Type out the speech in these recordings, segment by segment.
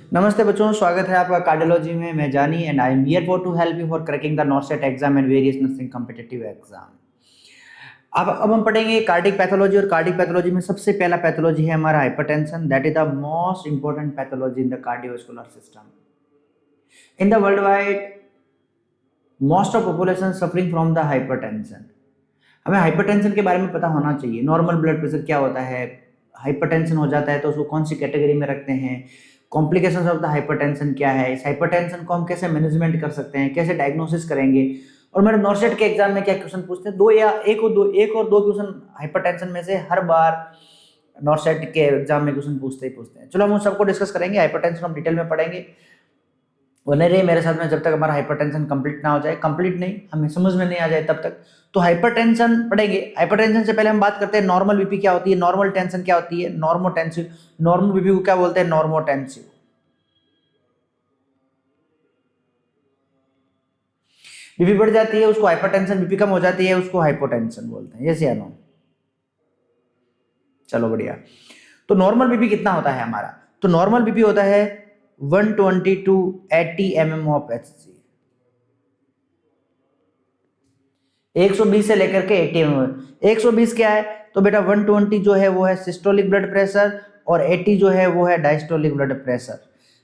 नमस्ते बच्चों, स्वागत है आपका कार्डियोलॉजी में। मैं Jani and I am here for to help you for cracking the NORCET exam and various nursing competitive exam. अब हम पढ़ेंगे कार्डिक पैथोलॉजी, और कार्डिक पैथोलॉजी में सबसे पहला पैथोलॉजी है हमारा hypertension. That is the most important pathology in the cardiovascular system in the world wide. Most of population suffering from the hypertension. हमें हाइपरटेंशन के बारे में पता होना चाहिए। नॉर्मल ब्लड प्रेशर क्या होता है, हाइपरटेंशन हो जाता है तो उसको कौन सी कैटेगरी में रखते हैं, कॉम्प्लिकेशंस ऑफ द हाइपरटेंशन क्या है, इस हाइपरटेंशन को हम कैसे मैनेजमेंट कर सकते हैं, कैसे डायग्नोसिस करेंगे, और मेरे नॉर्सेट के एग्जाम में क्या क्वेश्चन पूछते हैं। एक और दो क्वेश्चन हाइपरटेंशन में से हर बार नॉर्सेट के एग्जाम में क्वेश्चन पूछते हैं। चलो हम उन सबको डिस्कस करेंगे। हाइपरटेंशन हम डिटेल में पढ़ेंगे। बने रहिए मेरे साथ में जब तक हमारा हाइपरटेंशन कंप्लीट ना हो जाए। कंप्लीट नहीं, हमें समझ में नहीं आ जाए तब तक। तो हाइपरटेंशन पढ़ेंगे। हाइपरटेंशन से पहले हम बात करते हैं नॉर्मल बीपी क्या होती है, नॉर्मल टेंशन क्या होती है, नॉर्मोटेंसिव। नॉर्मल बीपी को क्या बोलते हैं, नॉर्मोटेंसिव। बीपी बढ़ जाती है उसको हाइपरटेंशन, बीपी कम हो जाती है उसको हाइपोटेंशन बोलते हैं। यस या नो? चलो बढ़िया। तो नॉर्मल बीपी कितना होता है हमारा? तो नॉर्मल बीपी होता है 120 to 80 mm ऑफ एचजी। 120 से लेकर के 80 mm। 120 क्या है? तो बेटा 120 जो है वो है सिस्टोलिक ब्लड प्रेशर, और 80 जो है वो है diastolic blood pressure.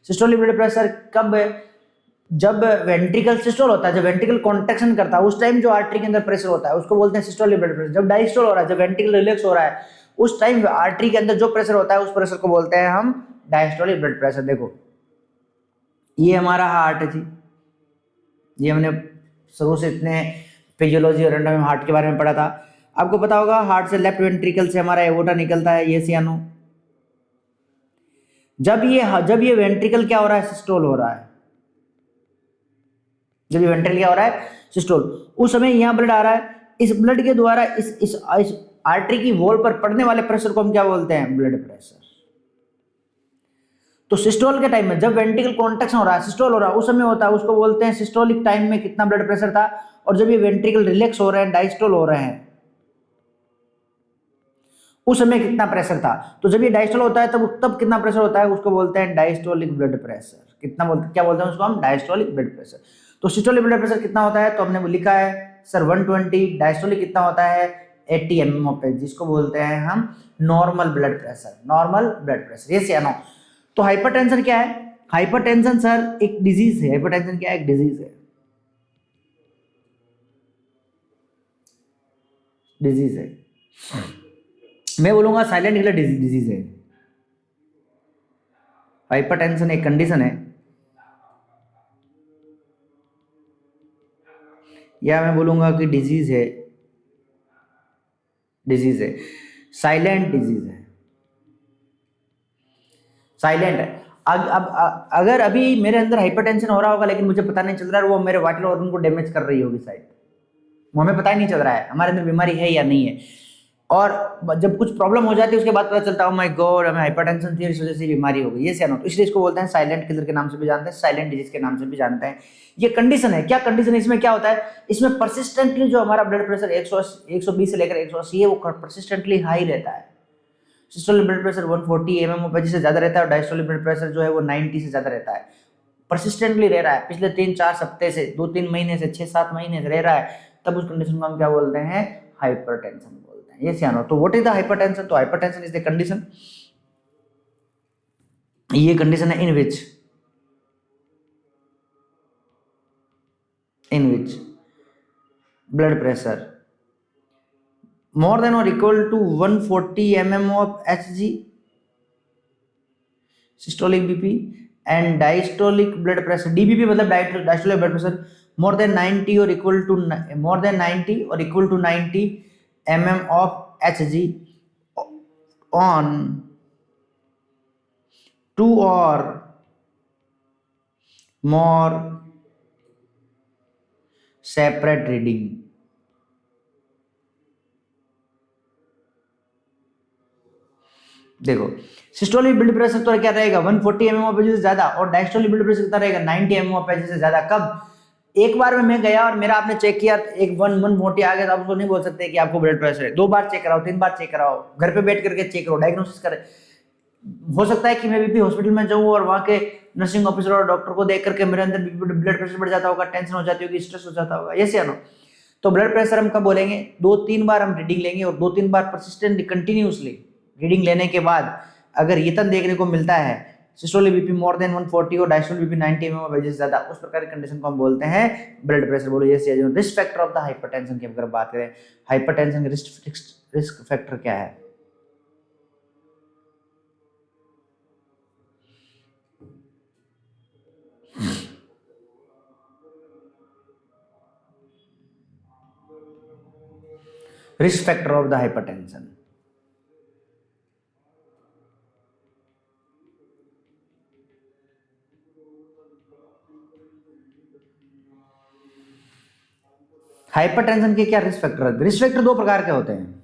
Systolic blood pressure कब? जब वेंट्रिकल सिस्टोल होता है, जब वेंट्रिकल कॉन्ट्रैक्शन करता है उस टाइम जो आर्टरी के अंदर प्रेशर होता है उसको बोलते हैं सिस्टोलिक ब्लड प्रेशर। जब डायस्टोल हो रहा है, जब वेंट्रिकल रिलैक्स हो रहा है, उस टाइम आर्टरी के अंदर जो प्रेशर होता है उस प्रेशर को बोलते हैं हम डायस्टोलिक ब्लड प्रेशर। देखो ये हमारा हार्ट है जी। ये हमने शुरू से इतने फिजियोलॉजी और एनाटॉमी हार्ट के बारे में पढ़ा था। आपको पता होगा हार्ट से लेफ्ट वेंट्रिकल से हमारा एओर्टा निकलता है, ये सियानो। जब ये वेंट्रिकल क्या हो रहा है, सिस्टोल हो रहा है। जब ये वेंट्रिकल क्या हो रहा है, सिस्टोल, उस समय यहाँ ब्लड आ रहा है। इस ब्लड के द्वारा इस आर्टरी की वॉल पर पड़ने वाले प्रेशर को हम क्या बोलते हैं, ब्लड प्रेशर। तो सिस्टोल के टाइम में जब वेंट्रिकल कॉन्ट्रैक्शन हो रहा है, सिस्टोल हो रहा है, उस समय होता है, उसको बोलते हैं सिस्टोलिक टाइम में कितना ब्लड प्रेशर था। और जब ये वेंट्रिकल रिलैक्स हो रहे हैं, डायस्टोल हो रहे हैं, उस समय कितना प्रेशर था। तो जब ये डायस्टोल होता है तब कितना प्रेशर होता है, उसको बोलते हैं डायस्टोलिक ब्लड प्रेशर। क्या बोलते हैं उसको हम, डायस्टोलिक ब्लड प्रेशर। तो सिस्टोलिक ब्लड प्रेशर कितना होता है, तो हमने लिखा है सर 120। डायस्टोलिक कितना होता है, 80 mm ऑफ एच, जिसको बोलते हैं हम normal blood pressure. Normal blood pressure, yes या नो? तो हाइपरटेंशन क्या है? हाइपरटेंशन सर एक डिजीज है। हाइपरटेंशन क्या है, एक डिजीज है। डिजीज है, मैं बोलूंगा साइलेंट किलर डिजीज है। हाइपरटेंशन एक कंडीशन है, या मैं बोलूंगा कि डिजीज है। डिजीज है, साइलेंट डिजीज है, साइलेंट है। अब अगर अभी मेरे अंदर हाइपरटेंशन हो रहा होगा लेकिन मुझे पता नहीं चल रहा है, वो मेरे वाइटल ऑर्गन को डैमेज कर रही होगी शायद, वो हमें पता ही नहीं चल रहा है हमारे अंदर बीमारी है या नहीं है। और जब कुछ प्रॉब्लम हो जाती है उसके बाद पता चलता है, माय गॉड हमें हाइपरटेंशन थी, इस वजह से बीमारी हो गई। ये सियानो, तो इसलिए इसको बोलते हैं साइलेंट किलर के नाम से भी जानते हैं, साइलेंट डिजीज के नाम से भी जानते हैं। ये कंडीशन है। क्या कंडीशन है? इसमें क्या होता है, इसमें परसिस्टेंटली जो हमारा ब्लड प्रेशर 120 से लेकर 180 है, वो परसिस्टेंटली हाई रहता है। Systolic blood pressure 140 mm of H से ज्यादा रहता है, और डायस्टोलिक ब्लड प्रेशर जो है वो 90 से ज्यादा रहता है। परसिस्टेंटली रह रहा है पिछले 3-4 हफ्ते से, 2-3 महीने से, 6-7 महीने से रह रहा है, तब उस कंडीशन को हम क्या बोलते हैं, हाइपरटेंशन बोलते हैं। ये सियानो, तो व्हाट इज द हाइपरटेंशन? तो हाइपरटेंशन इज द कंडीशन, ये कंडीशन है in which blood pressure more than or equal to 140 mm of Hg systolic BP and diastolic blood pressure DBP मतलब diastolic blood pressure more than 90 or equal to 90 mm of Hg on 2 or more separate reading। देखो systolic blood pressure तो क्या रहेगा, 140 mm of H से ज्यादा, और diastolic blood pressure कितना रहेगा, 90 mm ऑफ एच से ज्यादा। कब? एक बार में मैं गया और मेरा आपने चेक किया, एक 140 आ गया, तो आप उसको नहीं बोल सकते कि आपको ब्लड प्रेशर है। 2 बार चेक कराओ, 3 बार चेक कराओ, घर पे बैठ करके चेक करो, डायग्नोसिस करें। हो सकता है कि मैं बीपी हॉस्पिटल में जाऊं और वहां के नर्सिंग ऑफिसर और डॉक्टर को देख करके मेरे अंदर ब्लड प्रेशर बढ़ जाता होगा, टेंशन हो जाती होगी, स्ट्रेस हो जाता होगा, यस या नो। तो ब्लड प्रेशर हम कब बोलेंगे, 2-3 बार हम रीडिंग लेंगे और 2-3 बार परसिस्टेंटली कंटिन्यूसली रीडिंग लेने के बाद अगर ये तन देखने को मिलता है, सिस्टोलिक बीपी मोर देन 140 और डायस्टोलिक बीपी 90 mm से ज्यादा, उस प्रकार की कंडीशन को हम बोलते हैं ब्लड प्रेशर। बोलो यस या no. Risk factor of the hypertension की अगर बात करें, हाइपरटेंशन के रिस्क फैक्टर क्या है? Risk factor of the hypertension, hypertension के क्या रिस्क फैक्टर? रिस्क फैक्टर दो प्रकार के होते हैं।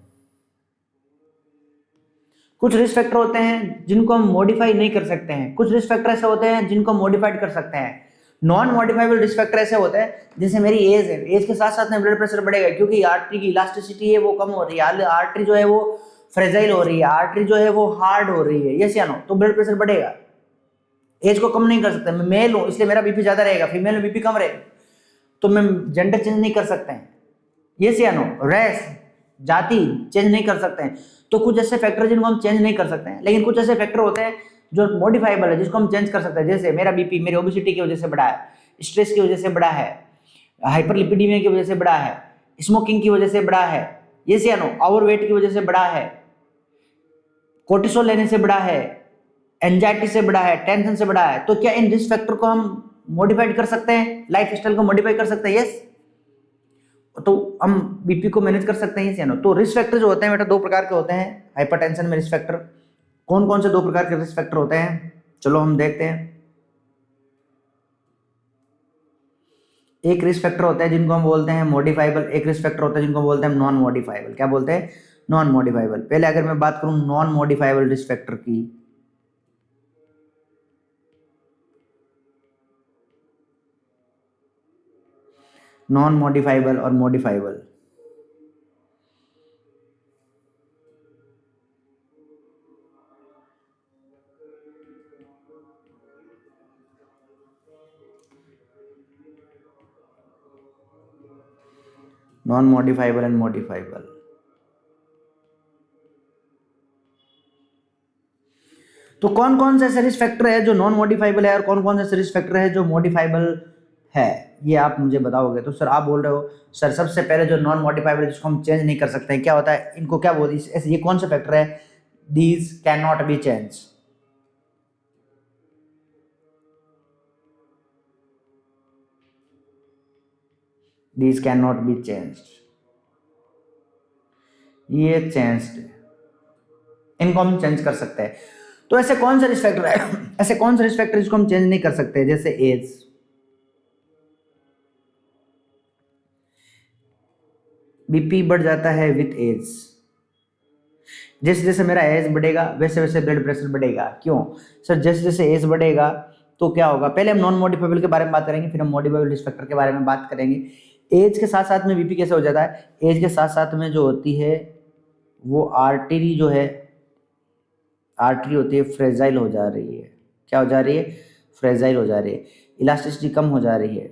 कुछ रिस्क फैक्टर होते हैं जिनको हम मॉडिफाई नहीं कर सकते हैं, कुछ रिस्क फैक्टर ऐसे होते हैं जिनको मॉडिफाइड कर सकते हैं। नॉन मॉडिफाइबल रिस्क फैक्टर ऐसे होते हैं, जैसे मेरी एज है, एज के साथ साथ में ब्लड प्रेशर बढ़ेगा क्योंकि आर्टरी की इलास्टिसिटी है वो कम हो रही है, आर्टरी जो है वो फ्रेजाइल हो रही है, आर्टरी जो है वो हार्ड हो रही है, यस या नो, तो ब्लड प्रेशर बढ़ेगा। एज को कम नहीं कर सकते, मैं मेल हूं इसलिए मेरा बीपी ज्यादा रहेगा, फीमेल में बीपी कम रहेगा, तो मैं जेंडर चेंज नहीं कर सकते हैं, यस या नो। रेस, जाति चेंज नहीं कर सकते हैं। तो कुछ ऐसे फैक्टर जिनको हम चेंज नहीं कर सकते हैं, लेकिन कुछ ऐसे फैक्टर होते हैं जो मॉडिफाइबल है जिसको हम चेंज कर सकते हैं। जैसे मेरा बीपी मेरी ओबेसिटी की वजह से बढ़ा है, स्ट्रेस की वजह से बढ़ा है, हाइपरलिपिडीमिया की वजह से बढ़ा है, स्मोकिंग की वजह से बढ़ा है, यस या नो, ओवरवेट की वजह से बढ़ा है, कोर्टिसोल लेने से बढ़ा है, एंजाइटी से बढ़ा है, टेंशन से बढ़ा है। तो क्या इन रिस्क फैक्टर को हम मॉडिफाइड कर सकते हैं, लाइफ स्टाइल को मॉडिफाई कर सकते हैं? यस। तो हम बीपी को मैनेज कर सकते हैं, या नो। तो रिस्क फैक्टर जो होते हैं बेटा दो प्रकार के होते हैं हाइपरटेंशन में। रिस्क फैक्टर कौन कौन से दो प्रकार के रिस्क फैक्टर होते हैं, चलो हम देखते हैं। एक रिस्क फैक्टर होता है जिनको हम बोलते हैं मॉडिफाइबल, एक रिस्क फैक्टर होता है जिनको बोलते हैं नॉन मॉडिफाइबल। क्या बोलते हैं? Non modifiable. पहले अगर मैं बात करूं नॉन मॉडिफाइबल रिस्क फैक्टर की, नॉन मॉडिफाइबल और modifiable, non modifiable and modifiable. तो कौन कौन से ऐसे रिस्क फैक्टर है जो नॉन मॉडिफाइबल है और कौन कौन से ऐसे रिस्क फैक्टर है जो मॉडिफाइबल है, ये आप मुझे बताओगे। तो सर आप बोल रहे हो सर सबसे पहले जो नॉन मॉडिफाइबल जिसको हम चेंज नहीं कर सकते हैं, क्या होता है, इनको क्या बोलते हैं, ये कौन सा फैक्टर है? These can not be change, these can not be change, ये चेंज्ड, इनको हम चेंज कर सकते हैं। तो ऐसे कौन से रिस्क फैक्टर है ऐसे कौन से रिस्क फैक्टर जिसको हम चेंज नहीं कर सकते? जैसे एज, बीपी बढ़ जाता है विथ एज, जैसे जैसे मेरा एज बढ़ेगा वैसे वैसे ब्लड प्रेशर बढ़ेगा। क्यों सर? जैसे जैसे एज बढ़ेगा तो क्या होगा, पहले हम नॉन मॉडिफाइबल के बारे में बात करेंगे, फिर हम मॉडिफाइबल रिस्क फैक्टर के बारे में बात करेंगे। एज के साथ साथ में बीपी कैसे हो जाता है? एज के साथ साथ में जो होती है वो आर्टरी जो है, आर्टरी होती है फ्रेजाइल हो जा रही है। क्या हो जा रही है? फ्रेजाइल हो जा रही है, इलास्टिसिटी कम हो जा रही है,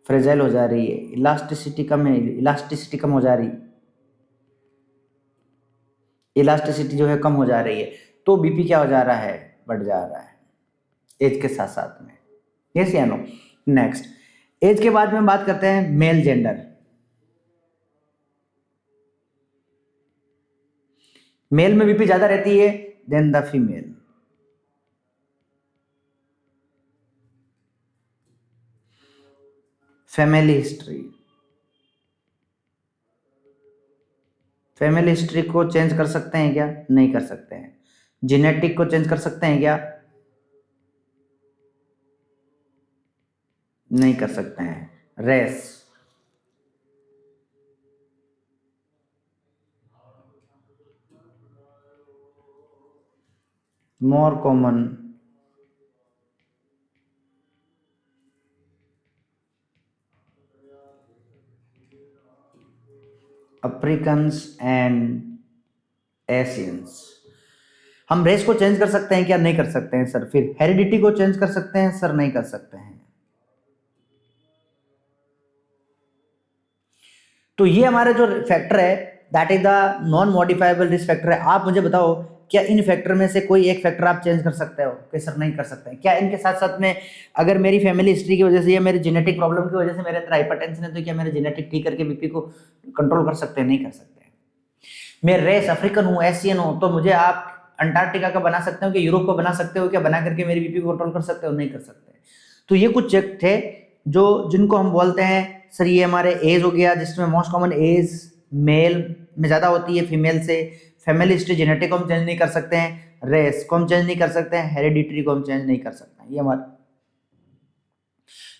फ्रेजाइल हो जा रही है, इलास्टिसिटी कम है, इलास्टिसिटी कम हो जा रही है, इलास्टिसिटी जो है कम हो जा रही है। तो बीपी क्या हो जा रहा है? बढ़ जा रहा है एज के साथ साथ में, यस या नो। नेक्स्ट, एज के बाद में बात करते हैं मेल जेंडर। मेल में बीपी ज्यादा रहती है than the female. Family history, family history को चेंज कर सकते हैं क्या? नहीं कर सकते हैं। जेनेटिक को चेंज कर सकते हैं क्या? नहीं कर सकते हैं। Race, more common, Africans and Asians. हम रेस को चेंज कर सकते हैं क्या? नहीं कर सकते हैं सर। फिर हेरिडिटी को चेंज कर सकते हैं सर? नहीं कर सकते हैं। तो ये हमारे जो फैक्टर है that is the non modifiable risk factor है। आप मुझे बताओ क्या इन फैक्टर में से कोई एक फैक्टर आप चेंज कर सकते हो? कि सर नहीं कर सकते हैं। क्या इनके साथ साथ में अगर मेरी फैमिली हिस्ट्री की वजह से या मेरी जेनेटिक प्रॉब्लम की वजह से मेरे अंदर हाइपरटेंशन है तो क्या मेरे जेनेटिक ठीक करके बीपी को कंट्रोल कर सकते हैं? नहीं कर सकते। मैं रेस अफ्रीकन हूँ, एशियन हूँ, तो मुझे आप अंटार्कटिका का बना सकते हो कि यूरोप को बना सकते हो क्या? बना करके मेरी बीपी को कंट्रोल कर सकते हो? नहीं कर सकते। तो ये कुछ चेक थे जो जिनको हम बोलते हैं सर ये हमारे एज हो गया, जिसमें मोस्ट कॉमन एज मेल में ज़्यादा होती है फीमेल से। फैमिली हिस्ट्री जेनेटिक को हम चेंज नहीं कर सकते हैं, रेस को हम चेंज नहीं कर सकते हैं, हेरिडिटरी को हम चेंज नहीं कर सकते हैं। ये हमारा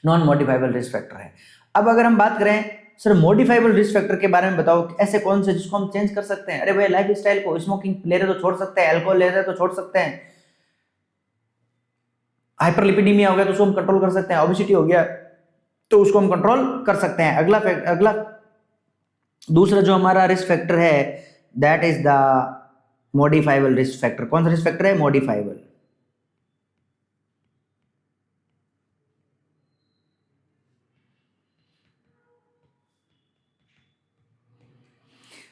नॉन मॉडिफाइबल रिस्क फैक्टर है। अब अगर हम बात करें सर मॉडिफाइबल रिस्क फैक्टर के बारे में बताओ, ऐसे कौन से जिसको हम चेंज कर सकते हैं? अरे भाई लाइफ स्टाइल को, स्मोकिंग ले रहे तो छोड़ सकते हैं, अल्कोहल ले रहे तो छोड़ सकते हैं, हाइपरलिपिडीमिया हो गया तो उसको हम कंट्रोल कर सकते हैं, ओबेसिटी हो गया तो उसको हम कंट्रोल कर सकते हैं। अगला दूसरा जो हमारा रिस्क फैक्टर है that is the modifiable risk factor. कौन सा रिस्क फैक्टर है? मॉडिफाइबल।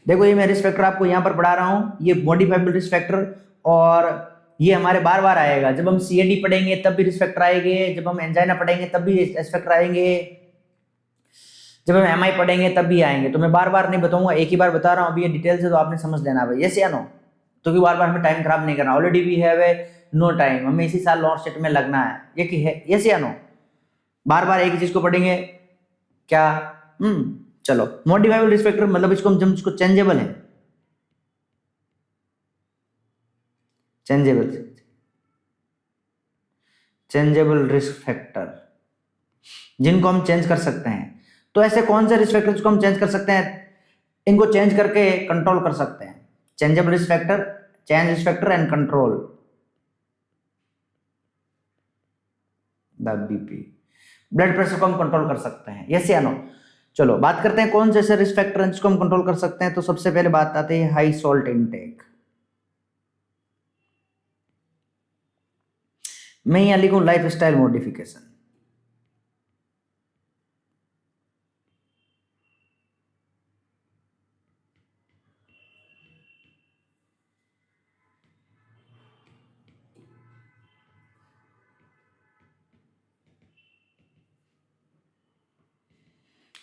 देखो ये मैं रिस्क फैक्टर आपको यहां पर पढ़ा रहा हूं, ये मॉडिफाइबल रिस्क फैक्टर, और ये हमारे बार बार आएगा। जब हम सीएडी पढ़ेंगे तब भी रिस्क फैक्टर आएंगे, जब हम एंजाइना पढ़ेंगे तब भी रिस्क फैक्टर आएंगे, जब हम एमआई पढ़ेंगे तब भी आएंगे। तो मैं बार बार नहीं बताऊंगा, एक ही बार बता रहा हूं अभी ये डिटेल से, तो आपने समझ लेना भाई। यस या नो? तो कि बार बार हमें टाइम खराब नहीं करना, already we have a no time, हमें इसी साल लॉन्च सेट में लगना है। ये कि है यस या नो? बार बार एक ही चीज को पढ़ेंगे क्या? चलो मॉडिफाइबल रिस्क फैक्टर मतलब इसको हम इसको चेंजेबल है, चेंजेबल चेंजेबल रिस्क फैक्टर जिनको हम चेंज कर सकते हैं। तो ऐसे कौन से रिस्क फैक्टर जिसको हम चेंज कर सकते हैं, इनको चेंज करके कंट्रोल कर सकते हैं? Changeable risk factor, change risk factor and control the BP. Blood pressure को हम कंट्रोल कर सकते हैं, यस या नो? चलो बात करते हैं कौन से ऐसे रिस्क फैक्टर हैं जिसको हम कंट्रोल कर सकते हैं। तो सबसे पहले बात आती है हाई सॉल्ट इनटेक। मैं यहां लिखूं life style modification.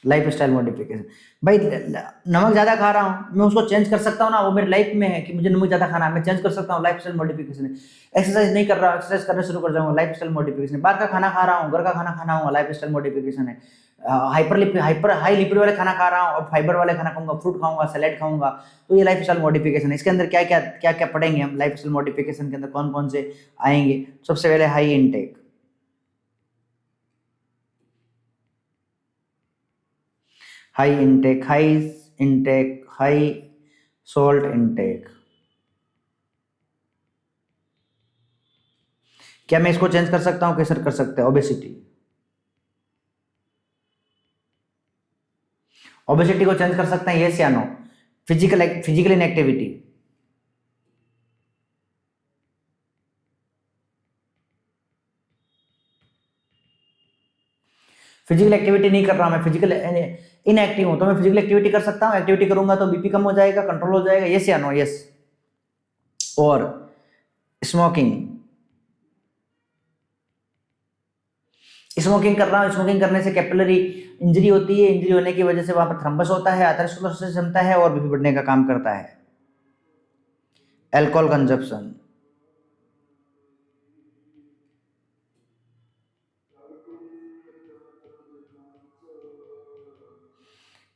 Life style modification. भाई नमक ज़्यादा खा रहा हूँ, मैं उसको चेंज कर सकता हूँ ना, वो मेरी लाइफ में है कि मुझे नमक ज़्यादा खाना है, मैं चेंज कर सकता हूँ, लाइफ स्टाइल मॉडिफिकेशन है। एक्सरसाइज नहीं कर रहा हूँ, एक्सरसाइज करना शुरू कर जाऊँगा, लाइफ स्टाइल मॉडिफिकेशन है। बाहर का खाना खा रहा हूँ, घर का खाना खाना हूँ, लाइफ स्टाइल मॉडिफिकेशन है। हाइपर हाई लिपिड वाले खाना खा रहा हूँ और फाइबर वाले खाना खाऊंगा, फ्रूट खाऊंगा, सैलेड खाऊंगा, तो ये लाइफ स्टाइल मॉडिफिकेशन है। इसके अंदर क्या क्या क्या क्या पढ़ेंगे हम लाइफ स्टाइल मॉडिफिकेशन के अंदर, कौन कौन से आएंगे? सबसे पहले high intake, high intake, high salt intake. क्या मैं इसको चेंज कर सकता हूँ? कैसे कर सकते हैं? ओबेसिटी, ओबेसिटी को चेंज कर सकते हैं, यस या no? Physical inactivity, physical activity नहीं कर रहा, मैं फिजिकल इनएक्टिव हूं, तो मैं फिजिकल एक्टिविटी कर सकता हूं, एक्टिविटी करूंगा तो बीपी कम हो जाएगा, कंट्रोल हो जाएगा, यस या नो? यस। और स्मोकिंग, स्मोकिंग कर रहा हूं, स्मोकिंग करने से कैपिलरी इंजरी होती है, इंजरी होने की वजह से वहां पर थ्रम्बस होता है, अथेरोस्क्लेरोसिस जमता है और बीपी बढ़ने का काम करता है। Alcohol consumption,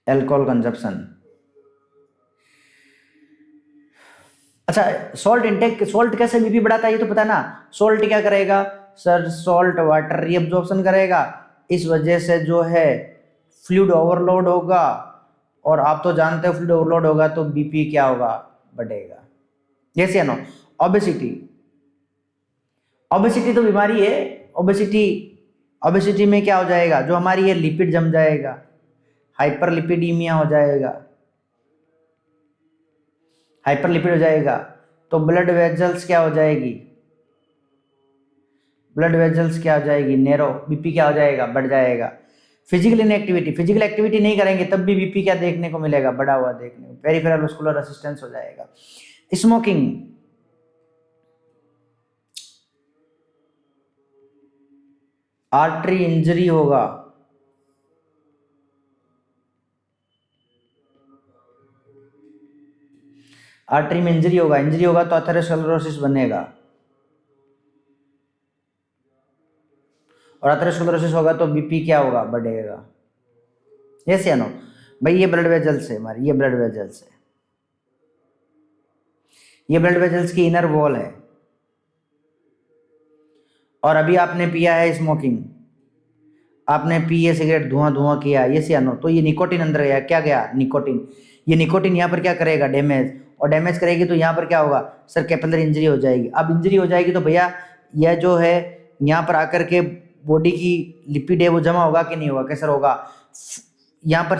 alcohol consumption. अच्छा सॉल्ट इंटेक, सॉल्ट कैसे बीपी बढ़ाता है ये तो पता है ना? सॉल्ट क्या करेगा सर? सॉल्ट वाटर रीअब्जॉर्प्शन करेगा, इस वजह से जो है फ्लूइड ओवरलोड होगा, और आप तो जानते हो फ्लूइड ओवरलोड होगा तो बीपी क्या होगा? बढ़ेगा, यस या नो? ओबेसिटी, ओबेसिटी तो बीमारी है। ओबेसिटी, ओबेसिटी में क्या हो जाएगा? जो हमारी ये लिपिड जम जाएगा, हाइपरलिपिडीमिया हो जाएगा, हाइपरलिपिड हो जाएगा तो ब्लड वेजल्स क्या हो जाएगी, ब्लड वेजल्स क्या हो जाएगी, नैरो, बीपी क्या हो जाएगा, बढ़ जाएगा। फिजिकल इनएक्टिविटी, फिजिकल एक्टिविटी नहीं करेंगे तब भी बीपी क्या देखने को मिलेगा, बढ़ा हुआ देखने को, पेरिफेरल मस्कुलर रेसिस्टेंस हो जाएगा। स्मोकिंग, आर्टरी इंजरी होगा, आर्टरी में इंजरी होगा, इंजरी होगा तो अथेरोस्क्लेरोसिस बनेगा, और अथेरोस्क्लेरोसिस होगा तो बीपी क्या होगा, बढ़ेगा। यस या नो? भाई ये ब्लड वेजल्स है हमारी, ये ब्लड वेजल्स है, ये ब्लड वेजल्स की इनर वॉल है। और अभी आपने पिया है स्मोकिंग, आपने पी है सिगरेट, धुआं धुआं किया, ये सी आनो, तो ये निकोटिन अंदर गया, क्या गया, निकोटिन। ये निकोटिन यहाँ पर क्या करेगा, डैमेज, और डैमेज करेगी तो यहाँ पर क्या होगा सर, कैपिलरी इंजरी हो जाएगी। अब इंजरी हो जाएगी तो भैया यह जो है यहाँ पर आकर के बॉडी की लिपिड है वो जमा होगा कि नहीं होगा, कैसे होगा, यहाँ पर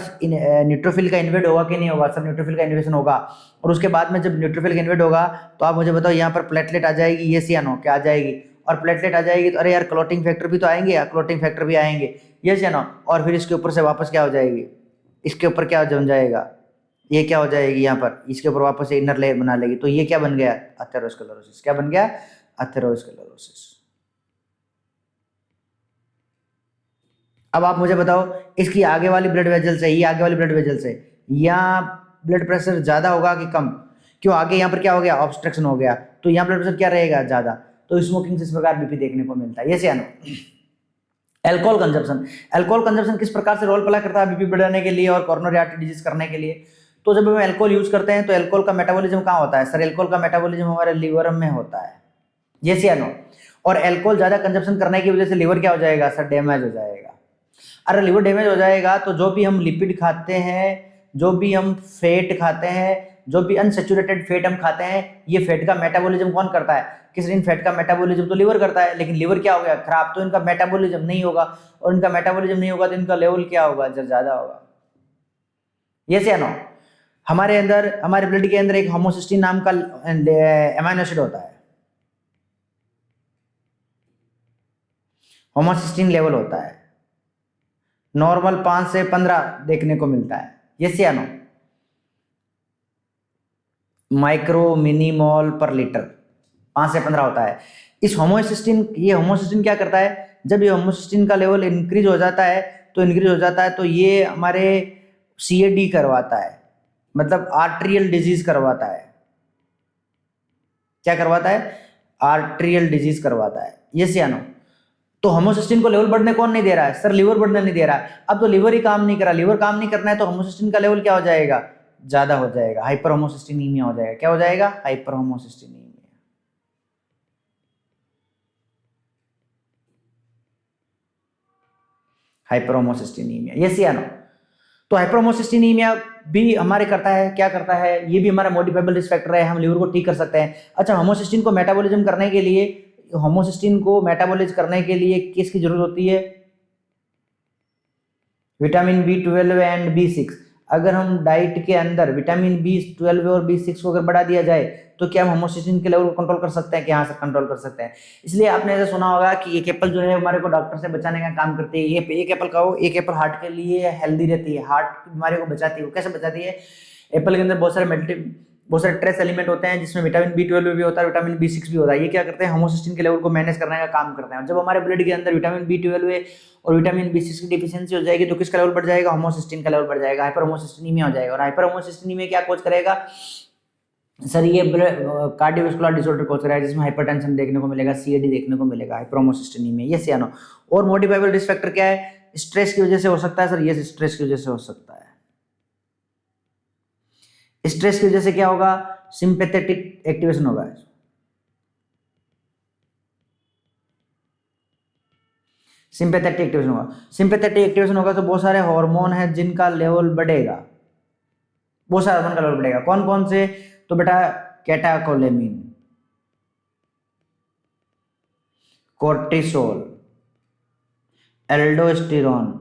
न्यूट्रोफिल का इन्वेड होगा कि नहीं होगा सर, न्यूट्रोफिल का इन्वेशन होगा। और उसके बाद में जब न्यूट्रोफिल का इन्वेड होगा तो आप मुझे बताओ यहाँ पर प्लेटलेट आ जाएगी, ये सी नो, क्या आ जाएगी, और प्लेटलेट आ जाएगी तो अरे यार क्लोटिंग फैक्टर भी तो आएंगे, या क्लोटिंग फैक्टर भी आएंगे, ये सी नो, और फिर इसके ऊपर से वापस क्या हो जाएगी, इसके ऊपर क्या जम जाएगा, ये क्या हो जाएगी यहाँ पर, इसके ऊपर वापस इनर लेयर बना लेगी, तो ये क्या बन गया, अथेरोस्क्लेरोसिस। क्या बन गया, अथेरोस्क्लेरोसिस। अब आप मुझे बताओ इसकी आगे वाली ब्लड वेजल्स है, ये आगे वाली ब्लड वेजल्स है, यहाँ ब्लड प्रेशर ज्यादा होगा कि कम, क्यों, आगे यहाँ पर क्या हो गया, ऑब्स्ट्रक्शन हो गया, तो यहाँ ब्लड प्रेशर क्या रहेगा, ज्यादा। तो स्मोकिंग से इस प्रकार बीपी देखने को मिलता है, ये से no. Alcohol consumption, alcohol consumption किस प्रकार से रोल प्ले करता है बीपी बढ़ाने के लिए और कोरोनरी आर्टरी डिजीज करने के लिए। तो जब हम एल्कोहल यूज करते हैं तो एल्कोहल का मेटाबॉलिज्म कहाँ होता है सर, एल्कोहल का मेटाबॉलिज्म हमारे लिवर में होता है, ये से नो। और एल्कोहल ज्यादा कंजप्शन करने की वजह से लिवर क्या हो जाएगा सर, डैमेज हो जाएगा। अरे लिवर डैमेज हो जाएगा तो जो भी हम लिपिड खाते हैं, जो भी हम फैट खाते हैं, जो भी अनसेचुरेटेड फैट हम खाते हैं, ये फैट का मेटाबॉलिज्म कौन करता है, किस इन फैट का मेटाबॉलिज्म तो लिवर करता है, लेकिन लिवर क्या हो गया खराब, तो इनका मेटाबॉलिज्म नहीं होगा, और इनका मेटाबॉलिज्म नहीं होगा तो इनका लेवल क्या होगा, जब ज्यादा होगा। ये से नो, हमारे अंदर, हमारे ब्लड के अंदर एक होमोसिस्टीन नाम का एमाइनो एसिड होता है, होमोसिस्टीन लेवल होता है, नॉर्मल 5 से 15 देखने को मिलता है, यस या नो, माइक्रो मिनीमोल पर लीटर 5 से 15 होता है। इस होमोसिस्टीन, ये होमोसिस्टीन क्या करता है, जब ये होमोसिस्टीन का लेवल इंक्रीज हो जाता है तो ये हमारे सीएडी करवाता है, मतलब आर्ट्रियल डिजीज करवाता है। क्या करवाता है, आर्ट्रियल डिजीज करवाता है, यस या नो। तो होमोसिस्टीन को लेवल बढ़ने कौन नहीं दे रहा है सर, लिवर बढ़ने नहीं दे रहा है। अब तो लिवर ही काम नहीं कर रहा, लिवर काम नहीं करना है तो होमोसिस्टीन का लेवल क्या हो जाएगा, ज्यादा हो जाएगा, हाइपर होमोसिस्टीनीमिया हो जाएगा। क्या हो जाएगा, हाइपर होमोसिस्टीनीमिया। हाइपर होमोसिस्टीनीमिया, यस या नो। तो हाइपर होमोसिस्टीनीमिया भी हमारे करता है, क्या करता है, ये भी हमारा मॉडिफाइबल रिस्क फैक्टर है, हम लिवर को ठीक कर सकते हैं। अच्छा, होमोसिस्टीन को मेटाबॉलिज्म करने के लिए, होमोसिस्टीन को मेटाबॉलिज करने के लिए किसकी जरूरत होती है, विटामिन B12 एंड B6। अगर हम डाइट के अंदर विटामिन B12 और B6 को अगर बढ़ा दिया जाए तो क्या हम होमोसिस्टीन के लेवल को कंट्रोल कर सकते हैं, कि हाँ सर कंट्रोल कर सकते हैं। इसलिए आपने ऐसा सुना होगा कि एक एप्पल जो है हमारे को डॉक्टर से बचाने का काम करती है। ये एक एप्पल खाओ, एक एप्पल हार्ट के लिए हेल्दी रहती है, हार्ट की बीमारी को बचाती है। वो कैसे बचाती है, एप्पल के अंदर बहुत सारे ट्रेस एलिमेंट होते हैं जिसमें विटामिन B12 भी होता है, विटामिन B6 भी होता है। ये क्या करते हैं, होमोसिस्टीन के लेवल को मैनेज करने का काम करते हैं। और जब हमारे ब्लड के अंदर विटामिन B12 और विटामिन B6 की डिफिशियंसी हो जाएगी तो किसका लेवल बढ़ जाएगा, होमोसिस्टीन का लेवल बढ़ जाएगा, हाइपर होमोसिस्टीनीमिया हो जाएगा। और हाइपर होमोसिस्टीनीमिया क्या कोज करेगा सर, ये कार्डियोवास्कुलर डिसऑर्डर कोज करेगा, जिसमें हाइपरटेंशन देखने को मिलेगा, सीएडी देखने को मिलेगा, हाइपर होमोसिस्टीनीमिया, यस या नो। और मॉडिफाइबल रिस्क फैक्टर क्या है, स्ट्रेस की वजह से हो सकता है सर, ये स्ट्रेस की वजह से हो सकता है। स्ट्रेस की वजह से क्या होगा, सिंपैथेटिक एक्टिवेशन होगा, सिंपैथेटिक एक्टिवेशन होगा। सिंपैथेटिक एक्टिवेशन होगा तो बहुत सारे हार्मोन हैं जिनका लेवल बढ़ेगा, बहुत सारे हार्मोन का लेवल बढ़ेगा। कौन कौन से, तो बेटा कैटाकोलेमिन, कोर्टिसोल, एल्डोस्टेरोन,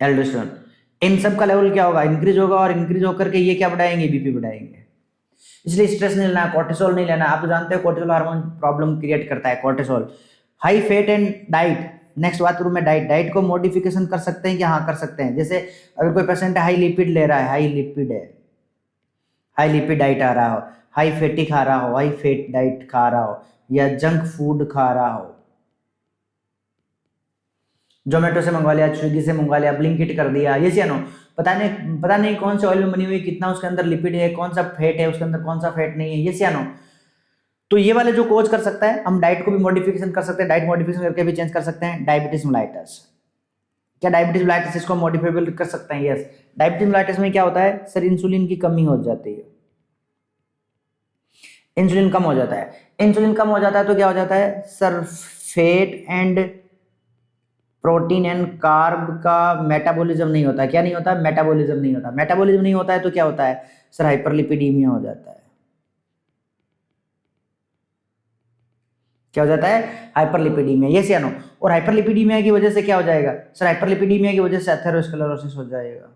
एल्डोस्टेरोन। इन सब का लेवल क्या होगा, इंक्रीज होगा, और इंक्रीज होकर के ये क्या बढ़ाएंगे, बीपी बढ़ाएंगे। इसलिए स्ट्रेस नहीं लेना, कॉर्टिसोल नहीं लेना। आप जानते हो कॉर्टिसोल हार्मोन प्रॉब्लम क्रिएट करता है cortisol. High fat and diet, next बात करूँ मैं डाइट को मॉडिफिकेशन कर सकते हैं कि हाँ कर सकते हैं। जैसे अगर कोई पेशेंट हाई लिपिड ले रहा है, हाई लिपिड डाइट आ रहा हो, हाई फैटी खा रहा हो, हाई फैट डाइट खा रहा हो, या जंक फूड खा रहा हो, जोमेटो से मंगवा लिया, स्विगी से मंगवा लिया, ब्लिंकिट कर दिया, ये सी नो, पता नहीं कौन से ऑयल में बनी हुई, कितना उसके अंदर लिपिड है, कौन सा फैट है उसके अंदर, कौन सा फैट नहीं है, ये सी नो। तो ये वाले जो कोच कर सकता है, हम डाइट को भी मॉडिफिकेशन कर सकते हैं, डाइट मॉडिफिकेशन करके भी चेंज कर सकते हैं। डायबिटीज मेलाइटस, क्या डायबिटीज मेलाइटस इसको मॉडिफाइबल कर सकते हैं? यस। डायबिटीज मेलाइटस में क्या होता है सर, इंसुलिन की कमी हो जाती है, इंसुलिन कम हो जाता है। इंसुलिन कम हो जाता है तो क्या हो जाता है sir, fat and protein and carb का मेटाबॉलिज्म नहीं होता। क्या नहीं होता, मेटाबॉलिज्म नहीं होता। मेटाबॉलिज्म नहीं होता है तो क्या होता है सर, हाइपरलिपिडीमिया हो जाता है। क्या हो जाता है, हाइपरलिपिडीमिया, यस या नो। और हाइपरलिपिडीमिया की वजह से क्या हो जाएगा सर, हाइपरलिपिडीमिया की वजह से एथेरोस्क्लेरोसिस हो जाएगा,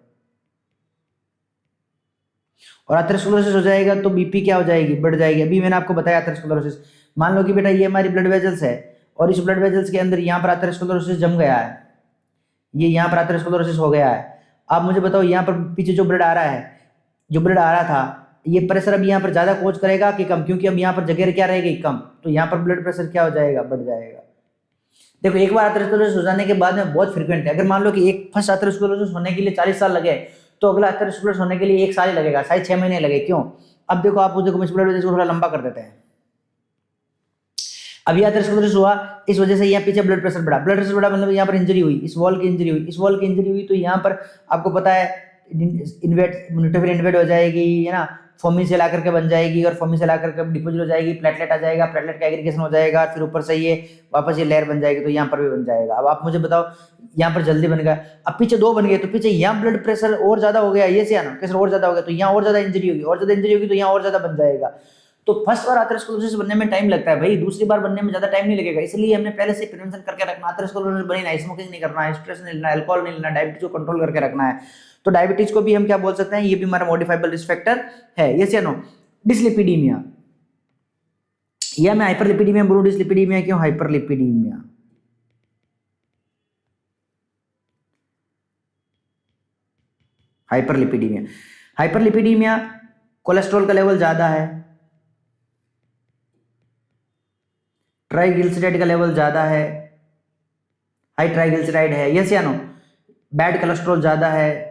और एथेरोस्क्लेरोसिस हो जाएगा तो बीपी क्या हो जाएगी, बढ़ जाएगी। अभी मैंने आपको बताया एथेरोस्क्लेरोसिस, मान लो कि बेटा ये हमारी ब्लड वेजल्स है, और इस ब्लड वेजल्स के अंदर यहाँ पर एथेरोस्क्लेरोसिस जम गया है, ये यहाँ पर एथेरोस्क्लेरोसिस हो गया है। आप मुझे बताओ यहाँ पर पीछे जो ब्लड आ रहा है, जो ब्लड आ रहा था, ये प्रेशर अब यहाँ पर ज्यादा कोच करेगा कि कम, क्योंकि अब यहाँ पर जगह क्या रहेगी, कम, तो यहाँ पर ब्लड प्रेशर क्या हो जाएगा, बढ़ जाएगा। देखो एक बार एथेरोस्क्लेरोसिस हो जाने के बाद में बहुत फ्रीक्वेंट है, अगर मान लो कि एक फर्स्ट एथेरोस्क्लेरोसिस होने के लिए 40 साल लगे, तो अगला एथेरोस्क्लेरोसिस होने के लिए 1 साल ही लगेगा, शायद 6 महीने लगे। क्यों? अब देखो आप देखो इस ब्लड वेजल को थोड़ा लंबा कर देते हैं, अब यहाँ एथेरोस्क्लेरोसिस हुआ, इस वजह से यहाँ पीछे ब्लड प्रेशर बढ़ा, ब्लड प्रेशर बढ़ा मतलब यहाँ पर इंजरी हुई, इस वॉल की इंजरी हुई, इस वॉल की इंजरी हुई, तो यहाँ पर आपको पता है न्यूट्रोफिल इन्वेट हो जाएगी, है ना, फोमी से ला करके बन जाएगी, और फोमी से ला करके डिपोजिट हो जाएगी, प्लेटलेट आ जाएगा, प्लेटलेट का एग्रीगेशन हो जाएगा, फिर ऊपर से ये वापस ये लेयर बन जाएगी, तो यहाँ पर भी बन जाएगा। अब आप मुझे बताओ यहाँ पर जल्दी बन गया, अब पीछे 2 बन गए, तो पीछे यहाँ ब्लड प्रेशर और ज्यादा हो गया, ये से आना प्रेशर और ज्यादा हो गया, तो यहाँ और ज्यादा इंजरी होगी, और ज्यादा इंजरी होगी तो यहाँ और ज्यादा बन जाएगा। तो फर्स्ट बार एथेरोस्क्लेरोसिस बनने में टाइम लगता है भाई, दूसरी बार बनने में ज्यादा टाइम नहीं लगेगा, इसलिए हमने पहले से प्रिवेंशन करके रखना। एथेरोस्क्लेरोसिस बनी ना, स्मोकिंग नहीं करना है, स्ट्रेस नहीं लेना, अल्कोहल नहीं लेना, डायबिटीज को कंट्रोल करके रखना है। तो डायबिटीज को भी हम क्या बोल सकते हैं, ये भी हमारा मॉडिफाइबल रिस्क फैक्टर है, यस या नो। डिसलिपिडीमिया, या मैं हाइपरलिपिडीमिया बोलूं, डिसलिपिडीमिया क्यों, हाइपरलिपिडीमिया, हाइपरलिपिडीमिया, हाइपरलिपिडीमिया कोलेस्ट्रॉल का लेवल ज्यादा है, ट्राइग्लिसराइड का लेवल ज्यादा है, हाई ट्राइग्लिसराइड है, यस या नो। बैड कोलेस्ट्रॉल ज्यादा है,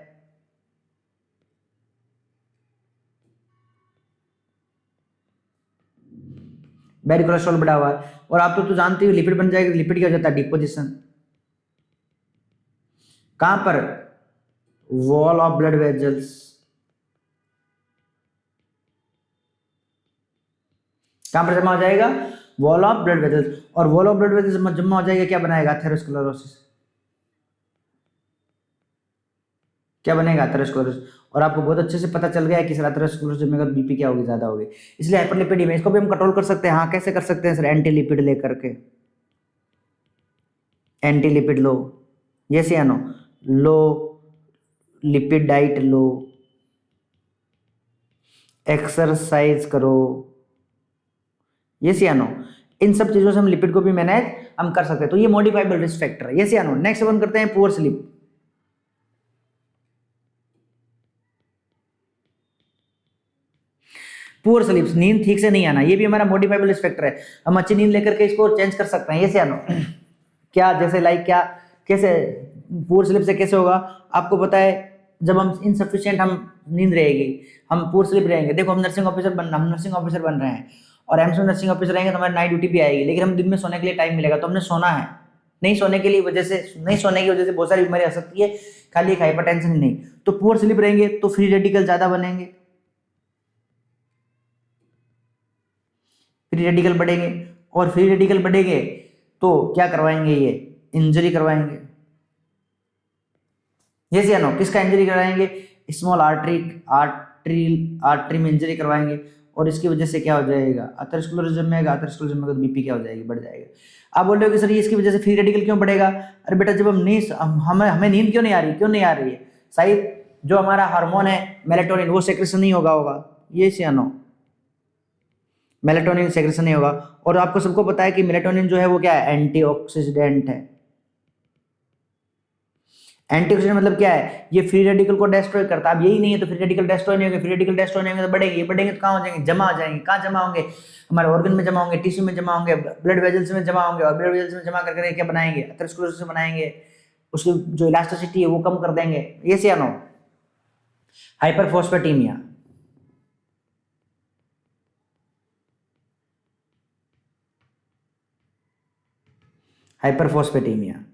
बैड कोलेस्ट्रॉल बढ़ा हुआ है। और आप तो जानते हो लिपिड बन जाएगा, लिपिड क्या हो जाता है, डिपोजिशन, कहां पर, वॉल ऑफ ब्लड वेजल्स, कहां पर जमा हो जाएगा, वॉल ऑफ ब्लड वेजल्स, और वॉल ऑफ ब्लड वेजल्स जमा हो जाएगा, क्या बनाएगा, एथेरोस्क्लेरोसिस, क्या बनेगा, एथेरोस्क्लेरोसिस। और आपको बहुत अच्छे से पता चल गया है कि सर एथेरोस्क्लेरोसिस में बीपी क्या होगी, ज्यादा होगी, इसलिए हाइपरलिपिडीमिया इसको भी हम कंट्रोल कर सकते हैं। हाँ कैसे कर सकते हैं सर, एंटी लिपिड लेकर के, एंटी लिपिड लो, यस या नो, लो लिपिड डाइट लो, एक्सरसाइज करो, यस या नो। इन सब चीजों से हम लिपिड को भी मैनेज हम कर सकते हैं, तो ये मॉडिफाइबल रिस्क फैक्टर है, यस या नो। नेक्स्ट वन करते हैं पुअर स्लीप। पुअर स्लीप, नींद ठीक से नहीं आना, ये भी हमारा मॉडिफाइबल रिस्क फैक्टर है, हम अच्छी नींद लेकर के इसको चेंज कर सकते हैं, यस या नो। क्या, जैसे लाइक क्या, कैसे पुअर स्लीप से कैसे होगा, आपको पता है जब हम इनसफिशिएंट हम नींद रहेगी, हम पुअर स्लीप रहेंगे। देखो हम नर्सिंग ऑफिसर बन रहे हैं, और एम्स में नर्सिंग ऑफिसर रहेंगे तो हमारी नाइट ड्यूटी भी आएगी, लेकिन हम दिन में सोने के लिए टाइम मिलेगा, तो हमने सोना है, नहीं सोने की वजह से बहुत सारी बीमारी आ सकती है, खाली एक हाइपरटेंशन ही नहीं। तो पुअर स्लीप रहेंगे तो फ्री रेडिकल ज्यादा बनेंगे, फ्री रेडिकल बढ़ेंगे, और फ्री रेडिकल बढ़ेंगे तो क्या करवाएंगे, ये इंजरी करवाएंगे, यस या नो। किसका इंजरी कराएंगे, स्मॉल आर्टरी में इंजरी करवाएंगे, और इसकी वजह से क्या हो जाएगा, एथेरोस्क्लेरोसिस में, तो बीपी क्या हो जाएगी, बढ़ जाएगा। आप बोल रहे हो कि सर ये इसकी वजह से फ्री रेडिकल क्यों बढ़ेगा? अरे बेटा, जब हम नींद हमें नींद क्यों नहीं आ रही? क्यों नहीं आ रही है? शायद जो हमारा हार्मोन है मेलेटोनिन वो सेक्रेशन नहीं होगा ये से नो, मेलेटोनिन सेक्रेशन नहीं होगा। और आपको सबको पता है कि मेलेटोनिन जो है वो क्या है? एंटीऑक्सीडेंट है। एंटीऑक्सीडेंट मतलब क्या है? ये फ्री रेडिकल को डिस्ट्रॉय करता है। अब यही नहीं है तो फ्री रेडिकल डिस्ट्रॉय नहीं होंगे, फ्री रेडिकल डिस्ट्रॉय नहीं होंगे तो बढ़ेंगे तो कहाँ हो जाएंगे? जमा हो जाएंगे। कहाँ जमा होंगे? हमारे ऑर्गन में जमा होंगे, टिश्यू में जमा होंगे, ब्लड वेजल्स में जमा होंगे, और ब्लड वेजल्स में जमा करके क्या बनाएंगे? एथेरोस्क्लेरोसिस बनाएंगे। उसकी जो इलास्टिसिटी है वो कम कर देंगे। ये से नो, हाइपरफॉस्फेटीमिया। हाइपरफॉस्फेटीमिया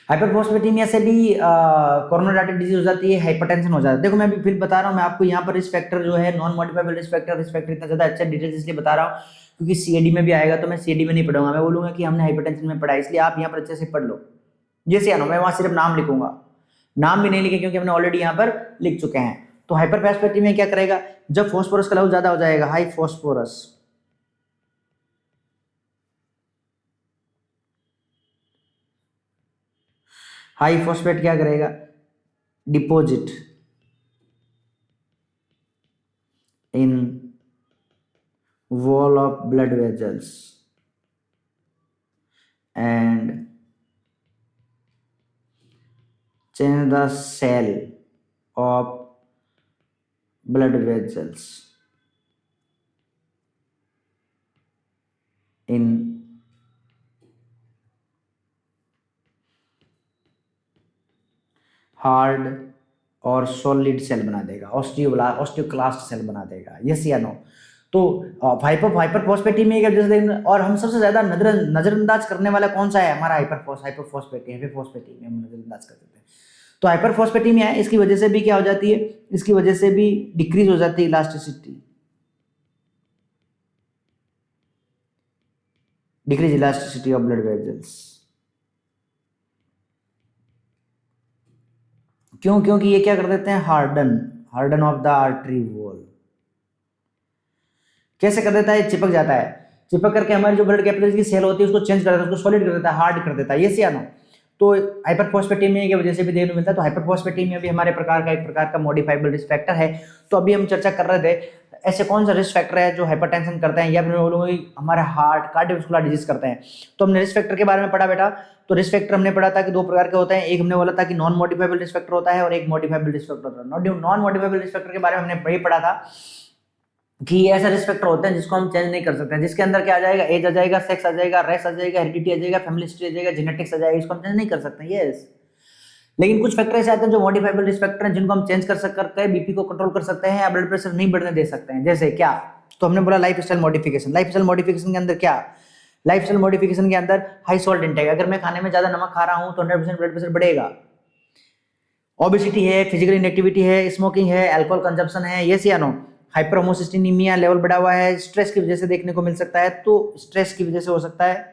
हाइपरफॉस्फेटीमिया से भी कोरोनरी आर्टरी डिजीज हो जाती है, हाइपरटेंशन हो जाता है। देखो मैं अभी फिर बता रहा हूँ, मैं आपको यहाँ पर रिस्क फैक्टर जो है नॉन मॉडिफाइबल रिस्क फैक्टर इतना ज्यादा अच्छा डिटेल्स इसलिए बता रहा हूँ क्योंकि सीएडी में भी आएगा तो मैं सीएडी में नहीं पढ़ूंगा, मैं बोलूंगा कि हमने हाइपरटेंशन में पढ़ा है, इसलिए आप यहाँ पर अच्छे से पढ़ लो। जैसे आना, मैं वहां सिर्फ नाम लिखूंगा, नाम भी नहीं लिखे क्योंकि हमने ऑलरेडी यहाँ पर लिख चुके हैं। तो हाइपरफॉस्फेटीमिया क्या करेगा? जब फॉस्फोरस का लेवल ज्यादा हो जाएगा, हाई फॉस्फोरस, हाई फॉस्फेट क्या करेगा? Deposit in wall of blood vessels and change the cell of blood vessels in hard और सॉलिड सेल बना देगा, ऑस्टियोक्लास्ट सेल बना देगा। यस या नो? तो हाइपरफॉस्फेटीमिया की वजह से, और हम सबसे ज्यादा नजरअंदाज करने वाला कौन सा है? हमारा हाइपरफॉस्फेटीमिया हम नजरअंदाज कर देते हैं। तो हाइपरफॉस्फेटीमिया है, इसकी वजह से भी क्या हो जाती है? इसकी वजह से भी डिक्रीज हो जाती है elasticity, decrease elasticity of blood vessels. क्यों? क्योंकि ये क्या कर देते हैं? Harden of the artery wall. कैसे कर देता है? चिपक जाता है, चिपक करके हमारी जो ब्लड कैपिलरीज की सेल होती है उसको चेंज कर देता है, उसको सॉलिड कर देता है, हार्ड कर देता है। ये से आना, तो हाइपरफॉस्फेटीमिया की वजह से भी देखने को मिलता है। तो हाइपरफॉस्फेटीमिया भी हमारे एक प्रकार का मॉडिफाइबल रिस्क फैक्टर है। तो अभी हम चर्चा कर रहे थे ऐसे कौन सा रिस्क फैक्टर है जो हाइपरटेंशन करते हैं, या मैं बोलूंगा हमारे हार्ट कार्डियोवैस्कुलर डिजीज करते हैं। तो हमने रिस्क फैक्टर के बारे में पढ़ा बेटा। तो रिस्क फैक्टर हमने पढ़ा था कि दो प्रकार के होते हैं, एक हमने बोला था कि नॉन मॉडिफाइबल रिस्क फैक्टर होता है और एक मॉडिफाइबल रिस्क फैक्टर होता है। नॉन मॉडिफाइबल रिस्क फैक्टर के बारे में हमने पढ़ा था कि ये ऐसा रिस्क फैक्टर होते हैं जिसको हम चेंज नहीं कर सकते हैं, जिसके अंदर क्या आ जाएगा? एज आ जाएगा, सेक्स आ जाएगा, रेस आ जाएगा, हेरिडिटी आ जाएगा, फैमिली हिस्ट्री आ जाएगा, जेनेटिक्स आ जाएगा, इसको हम चेंज नहीं कर सकते। यस, लेकिन कुछ फैक्टर ऐसे आते हैं जो मॉडिफाइबल रिस्क फैक्टर हैं जिनको हम चेंज कर सकते हैं, बीपी को कंट्रोल कर सकते हैं या ब्लड प्रेशर नहीं बढ़ने दे सकते हैं। जैसे क्या? तो हमने बोला लाइफस्टाइल मॉडिफिकेशन। लाइफस्टाइल मॉडिफिकेशन के अंदर क्या? लाइफस्टाइल मॉडिफिकेशन के अंदर हाई सॉल्ट इंटेक, अगर मैं खाने में ज्यादा नमक खा रहा हूं तो 100% ब्लड प्रेशर बढ़ेगा। ओबेसिटी है, फिजिकल इनएक्टिविटी है, स्मोकिंग है, अल्कोहल कंजप्शन है, यस या नो? हाइपर होमोसिस्टिनीमिया लेवल बढ़ा हुआ है, स्ट्रेस की वजह से देखने को मिल सकता है। तो स्ट्रेस की वजह से हो सकता है।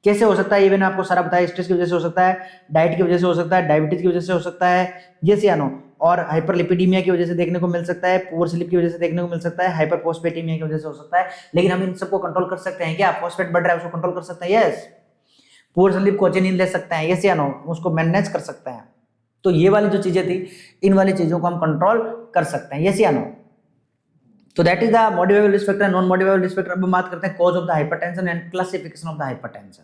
कैसे हो सकता है? ये मैंने आपको सारा बताया। स्ट्रेस की वजह से हो सकता है, डाइट की वजह से हो सकता है, डायबिटीज की वजह से हो सकता है, यस या नो? और हाइपरलिपिडीमिया की वजह से देखने को मिल सकता है, पुअर स्लीप की वजह से देखने को मिल सकता है, हाइपरफॉस्फेटीमिया की वजह से हो सकता है। लेकिन हम इन सबको कंट्रोल कर सकते हैं क्या? फॉस्फेट बढ़ रहा है उसको कंट्रोल कर सकते हैं, यस। पुअर स्लीप को अच्छी नींद ले सकते हैं, यस या नो? उसको मैनेज कर सकते हैं। तो ये वाली जो चीजें थी, इन वाली चीजों को हम कंट्रोल कर सकते हैं, यस या नो? तो that is the modifiable risk factor, non modifiable risk factor. अब हम बात करते हैं cause of the hypertension and classification of the hypertension.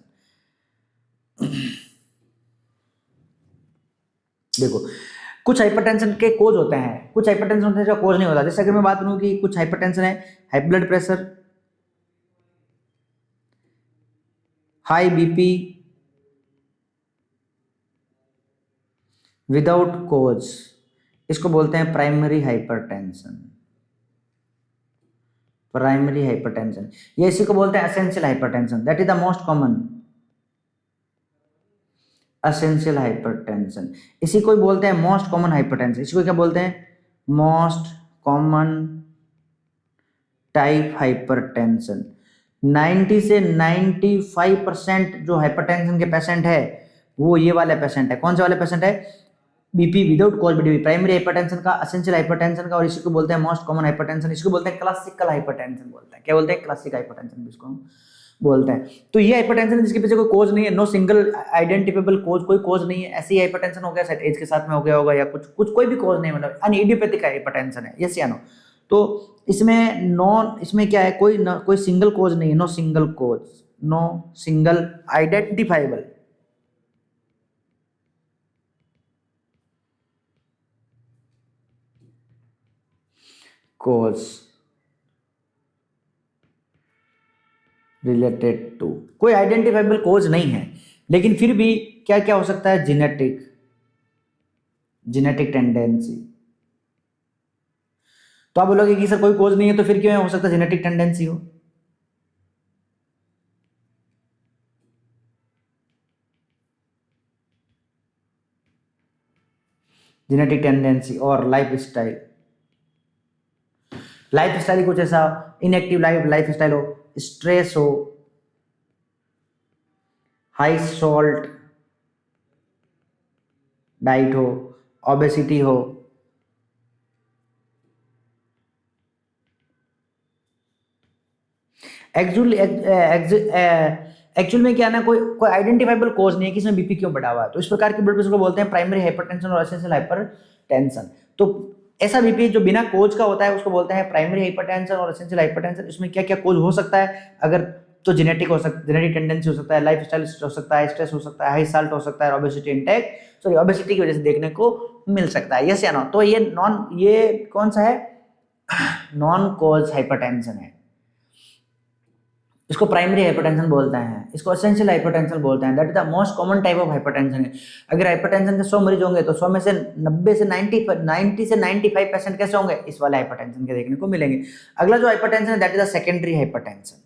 देखो, कुछ हाइपरटेंशन के कोज होते हैं, कुछ हाइपरटेंशन होते हैं जो कोज नहीं होता। जैसे अगर मैं बात करूं कि कुछ हाइपरटेंशन है, high blood pressure, high BP without cause, इसको बोलते हैं प्राइमरी हाइपरटेंशन। प्राइमरी हाइपरटेंशन, ये इसी को बोलते हैं essential hypertension. That is the most common essential hypertension. इसी को बोलते हैं मोस्ट कॉमन हाइपरटेंशन। इसको क्या बोलते हैं? Most common type hypertension. 90 से 95% जो हाइपरटेंशन के पेशेंट है वो ये वाले पेशेंट है। कौन से वाले पेशेंट है? BP without cause BP, primary hypertension का, एसेंशियल हाइपरटेंशन का, और इसी को बोलते हैं मोस्ट कॉमन हाइपरटेंशन। इसको बोलते हैं क्लासिकल हाइपरटेंशन बोलते हैं। क्या बोलते हैं? Classic hypertension. इसको बोलते हैं। तो ये हाइपरटेंशन जिसके पीछे कोई कोज नहीं है, नो सिंगल आइडेंटिफेबल कोज, कोई कोज नहीं है, ऐसी हाइपरटेंशन हो गया, शायद एज के साथ में हो गया होगा, या कुछ कुछ कोई भी कोज नहीं, मतलब अनइडियोपैथिक हाइपरटेंशन है, यस या नो। तो इसमें क्या है, कोई सिंगल कोज नहीं है, no single cause, no single identifiable cause related to, कोई आइडेंटिफाइबल कोज नहीं है, लेकिन फिर भी क्या क्या हो सकता है, जेनेटिक टेंडेंसी। तो आप बोलोगे कि सर कोई कोज नहीं है तो फिर क्यों हो सकता है जेनेटिक टेंडेंसी हो? जेनेटिक टेंडेंसी और लाइफ स्टाइल कुछ ऐसा, इनएक्टिव लाइफ स्टाइल हो, स्ट्रेस हो, हाई सॉल्ट डाइट हो, ओबेसिटी हो, एक्चुअली एक्चुअल में क्या है ना, कोई कोई आइडेंटिफाइबल कोज नहीं है कि इसमें बीपी क्यों बढ़ा हुआ है। तो इस प्रकार की ब्लड प्रेशर को बोलते हैं प्राइमरी हाइपरटेंशन और एसेंशियल हाइपरटेंशन। तो ऐसा बीपी जो बिना कोज का होता है उसको बोलते हैं प्राइमरी हाइपरटेंशन और एसेंशियल हाइपरटेंशन। इसमें क्या क्या कोज हो सकता है, अगर तो जेनेटिक टेंडेंसी हो सकता है, लाइफ स्टाइल हो सकता है, स्ट्रेस हो सकता है, हाई साल्ट हो सकता है, ओबेसिटी इंटेक ओबेसिटी की वजह से देखने को मिल सकता है, यस या नो। तो ये कौन सा है, नॉन कोज हाइपरटेंशन है। इसको प्राइमरी हाइपरटेंशन बोलते हैं, इसको एसेंशियल हाइपरटेंशन बोलते हैं। That is the most common type of hypertension है। अगर हाइपरटेंशन के 100 मरीज होंगे तो 100 में से 90 से 95% कैसे होंगे, इस वाले हाइपरटेंशन के देखने को मिलेंगे। अगला जो हाइपरटेंशन है that is the secondary hypertension.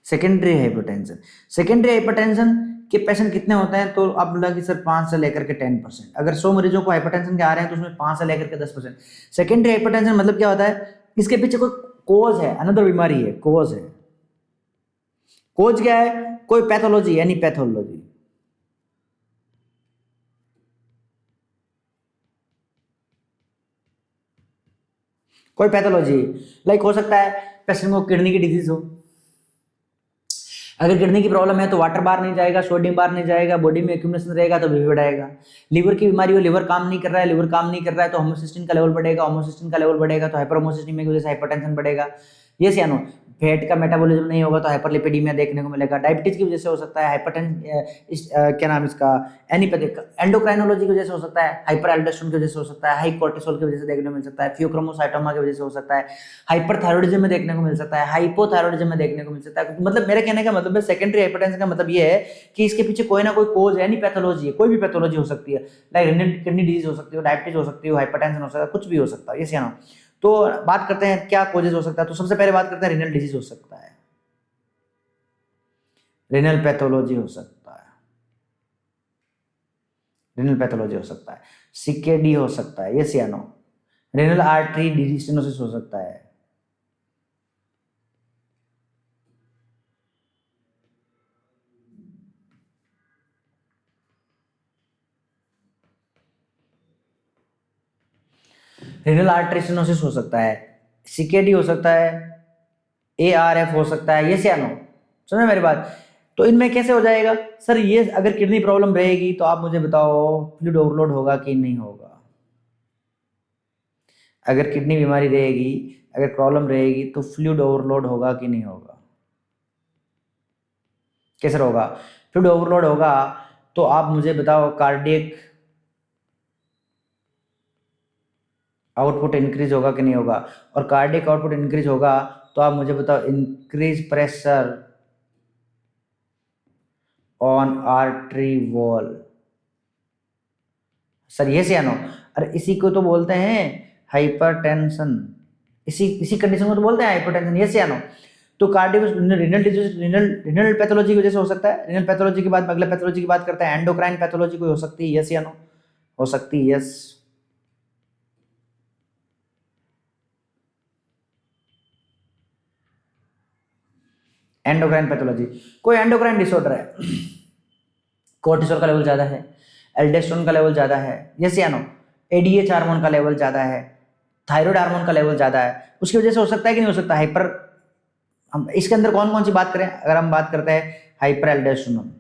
Secondary hypertension के पेशेंट कितने होते हैं, तो आप बोला कि सर 5 से लेकर के 10%। अगर 100 मरीजों को हाइपरटेंशन के आ रहे हैं तो उसमें 5 से लेकर के 10%। सेकेंडरी हाइपरटेंशन मतलब क्या होता है, इसके पीछे कोई कोज है, अनदर बीमारी है, कोज है। कोज क्या है, कोई पैथोलॉजी, यानी पैथोलॉजी, कोई पैथोलॉजी लाइक हो सकता है पेशेंट को किडनी की डिजीज हो। अगर किडनी की प्रॉब्लम है तो वाटर बाहर नहीं जाएगा, सोडियम बाहर नहीं जाएगा, बॉडी में एक्यूमुलेशन रहेगा तो बीपी बढ़ाएगा। लिवर की बीमारी हो, लिवर काम नहीं कर रहा है, तो होमोसिस्टिन का लेवल बढ़ेगा, तो हाइपर होमोसिस्टिन की वजह से हाइपरटेंशन बढ़ेगा, ये या नो। फैट का मेटाबॉलिज्म नहीं होगा तो हाइपरलिपिडीमिया देखने को मिलेगा। डायबिटीज की वजह से हो सकता है क्या नाम इसका, एनीपैथिक एंडोक्राइनोलॉजी की वजह से हो सकता है, हाइपर एल्डोस्टेरोन की वजह से हो सकता है, हाई कोर्टिसोल की वजह से देखने को मिल सकता है, फियोक्रोमोसाइटोमा की वजह से हो सकता है, हाइपरथायरॉइडिज्म में देखने को मिल सकता है, हाइपोथायरॉइडिज्म में देखने को मिल सकता है। मतलब मेरे कहने का मतलब है सेकेंडरी हाइपरटेंशन का मतलब ये है कि इसके पीछे कोई ना कोई कोज है, नहीं पैथोलॉजी है, कोई भी पैथोलॉजी हो सकती है, लाइक किडनी डिजीज हो सकती है, डायबिटीज हो सकती है, हाइपरटेंशन हो सकता है, कुछ भी हो सकता है, यस या नो। तो बात करते हैं क्या कोजेज हो सकता है, तो सबसे पहले बात करते हैं रिनल डिजीज हो सकता है, रिनल पैथोलॉजी हो सकता है, रिनल पैथोलॉजी हो सकता है, सीकेडी हो सकता है, यस या नो। रिनल आर्टरी डिस्टेनोसिस हो सकता है, रिनल आर्टरी स्टेनोसिस हो सकता है, सीकेडी हो सकता है, एआरएफ हो सकता है, यस या नो। समझे मेरी बात? तो इनमें कैसे हो जाएगा सर, ये अगर किडनी प्रॉब्लम रहेगी तो आप मुझे बताओ फ्लूइड ओवरलोड होगा कि नहीं होगा? अगर किडनी बीमारी रहेगी, अगर प्रॉब्लम रहेगी तो फ्लूइड ओवरलोड होगा कि नहीं होगा? कैसे होगा? फ्लूइड ओवरलोड होगा तो आप मुझे बताओ कार्डियक आउटपुट इंक्रीज होगा कि नहीं होगा? और कार्डियक आउटपुट इंक्रीज होगा तो आप मुझे बताओ increase pressure on artery wall. Sir ये से या नो? अरे इसी को तो बोलते हैं हाइपरटेंशन, इसी इसी कंडीशन को तो बोलते हैं हाइपरटेंशन, ये से या नो? तो cardio renal disease, renal pathology की वजह से हो सकता है। रिनल पैथोलॉजी के बाद अगले पैथोलॉजी की बात करते हैं, एंडोक्राइन पैथोलॉजी कोई हो सकती है, यस या नो? हो सकती है, यस। एंडोक्राइन पैथोलॉजी, कोई एंडोक्राइन डिसऑर्डर है, कोर्टिसोल का लेवल ज्यादा है, एल्डोस्टेरोन का लेवल ज़्यादा है, यस या नो, एडीएच हार्मोन का लेवल ज़्यादा है, थायराइड हार्मोन का लेवल ज़्यादा है, उसकी वजह से हो सकता है कि नहीं हो सकता हाइपर। हम इसके अंदर कौन कौन सी बात करें, अगर हम बात करते हैं हाइपर एल्डोस्टेरोन,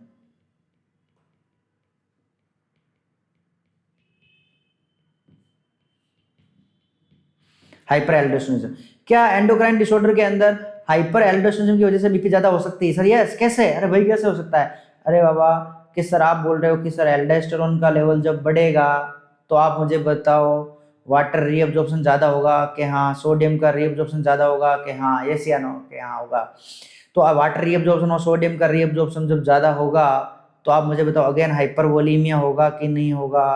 हाइपर एल्डोस्टेरोनिज्म, क्या एंडोक्राइन डिसऑर्डर के अंदर हाइपर एल्डोस्टेरोनिज्म की वजह से बीपी ज्यादा हो सकती है? सर यस, कैसे? अरे भाई कैसे हो सकता है? अरे बाबा कि सर आप बोल रहे हो कि सर एल्डोस्टेरोन का लेवल जब बढ़ेगा तो आप मुझे बताओ वाटर रीअब्जॉर्प्शन ज्यादा होगा कि हाँ, सोडियम का रीअब्जॉर्प्शन ज्यादा होगा कि हाँ, यस या नो कि हाँ होगा। तो वाटर रीअब्जॉर्प्शन और सोडियम का रीअब्जॉर्प्शन जब ज्यादा होगा तो आप मुझे बताओ अगेन हाइपरवोलीमिया होगा कि नहीं होगा?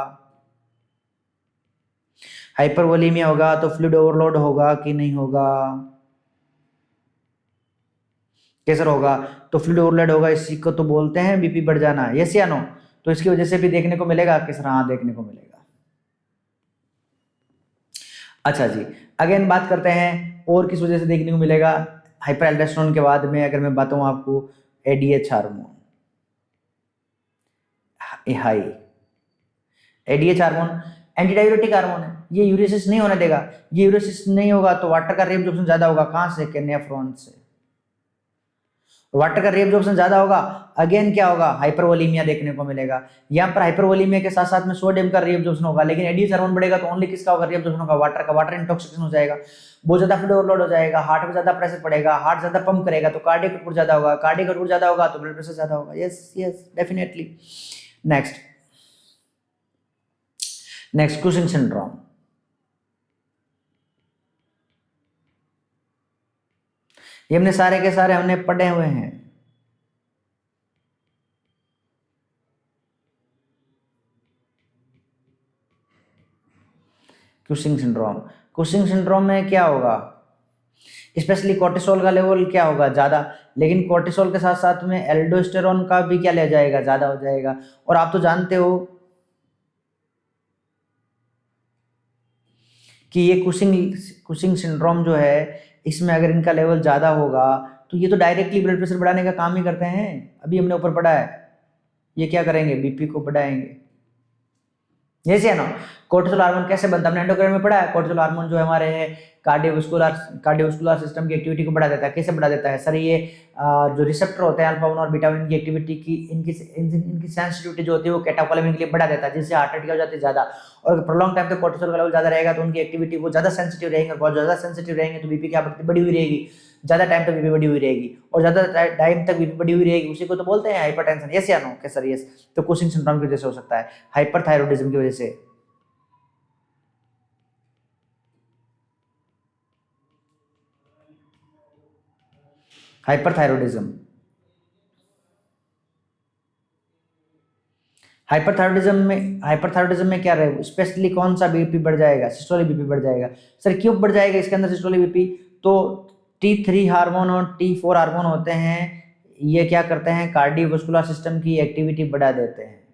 हाइपरवोलीमिया होगा तो फ्लूइड ओवरलोड होगा कि नहीं होगा? कैसे होगा? तो फ्लूइड ओवरलोड होगा, इसी को तो बोलते हैं बीपी बढ़ जाना, यस या नो? तो इसकी वजह से भी देखने को मिलेगा किस तरह? हाँ, देखने को मिलेगा। अच्छा जी, अगेन बात करते हैं और किस वजह से देखने को मिलेगा हाइपर एल्डोस्टेरोन के बाद में, अगर मैं बताऊं आपको ADH hormone, high ADH hormone anti diuretic hormone है, ये यूरेसिस नहीं होने देगा। ये यूरेसिस नहीं होगा तो वाटर का रीअब्जॉर्प्शन ज्यादा होगा, कहां से? कि नेफ्रॉन से। वाटर का रीअब्जॉर्प्शन ज्यादा होगा, अगेन क्या होगा? हाइपरवोलीमिया देखने को मिलेगा। यहाँ पर हाइपरवोलीमिया के साथ साथ में सोडियम का रीअब्जॉर्प्शन होगा, लेकिन एडीएच हार्मोन बढ़ेगा तो ओनली किसका होगा रीअब्जॉर्प्शन? होगा वाटर का। वाटर इंटॉक्सिकेशन हो जाएगा, बहुत ज्यादा फ्लूइड ओवरलोड हो जाएगा, हार्ट में ज्यादा प्रेशर पड़ेगा, हार्ट ज्यादा पंप करेगा तो कार्डियक आउटपुट ज्यादा होगा, कार्डियक आउटपुट ज्यादा होगा तो ब्लड प्रेशर ज्यादा होगा। Yes yes, definitely. Next, next Cushing syndrome. ये हमने सारे के सारे हमने पढ़े हुए हैं। कुशिंग सिंड्रोम, कुशिंग सिंड्रोम में क्या होगा? स्पेशली कोर्टिसोल का लेवल क्या होगा? ज्यादा, लेकिन कोर्टिसोल के साथ साथ में एल्डोस्टेरोन का भी क्या ले जाएगा? ज्यादा हो जाएगा। और आप तो जानते हो कि ये कुशिंग कुशिंग सिंड्रोम जो है, इसमें अगर इनका लेवल ज्यादा होगा तो ये तो डायरेक्टली ब्लड प्रेशर बढ़ाने का काम ही करते हैं। अभी हमने ऊपर पढ़ा है, ये क्या करेंगे? बीपी को बढ़ाएंगे, जैसे है ना। कोर्टिसोल हार्मोन कैसे बनता है? हमने एंडोक्राइन में पढ़ा है। कोर्टिसोल हार्मोन जो हमारे है कार्डियोवास्कुलर सिस्टम की एक्टिविटी को बढ़ा देता है। कैसे बढ़ा देता है सर? ये जो रिसेप्टर होते हैं अल्फा 1 और बीटा 1 की एक्टिविटी की इनकी सेंसिटिविटी जो होती है वो कैटाकोलामिन के लिए बढ़ा देता है, जिससे हार्ट अटैक हो जाती है ज्यादा। और प्रोलॉन्ग टाइम तक कोर्टिसोल का लेवल ज्यादा रहेगा तो उनकी एक्टिविटी वो ज्यादा सेंसिटिव रहेंगे, और बहुत ज्यादा सेंसिटिव रहेंगे तो बीपी क्या बढ़ी हुई रहेगी, ज्यादा टाइम तक बीपी बढ़ी हुई रहेगी, और ज्यादा टाइम तक बीपी बढ़ी हुई रहेगी, उसी को तो बोलते हैं हाइपरटेंशन। यस या नो? के सर यस। तो कुशिंग सिंड्रोम की वजह से हो सकता है, हाइपरथायरॉयडिज्म की वजह से। हाइपरथायरॉयडिज्म, हाइपरथायरॉयडिज्म में क्या रहेगा? स्पेशली कौन सा बीपी बढ़ जाएगा? सिस्टोलिक बीपी बढ़ जाएगा। सर क्यों बढ़ जाएगा इसके अंदर सिस्टोलिक बीपी? तो T3 हार्मोन और T4 हार्मोन होते हैं, ये क्या करते हैं? कार्डियोवास्कुलर सिस्टम की एक्टिविटी बढ़ा देते हैं।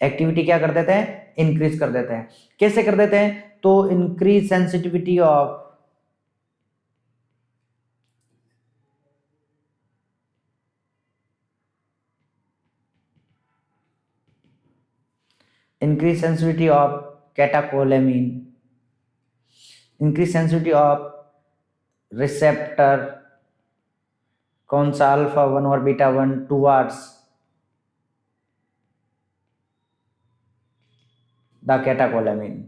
एक्टिविटी क्या कर देते हैं? इंक्रीज कर देते हैं। कैसे कर देते हैं? तो increase sensitivity of increase sensitivity of catecholamine, increase sensitivity of receptor कौन सा? अल्फा 1 और बीटा 1 टुवर्ड्स द कैटाकोलामिन।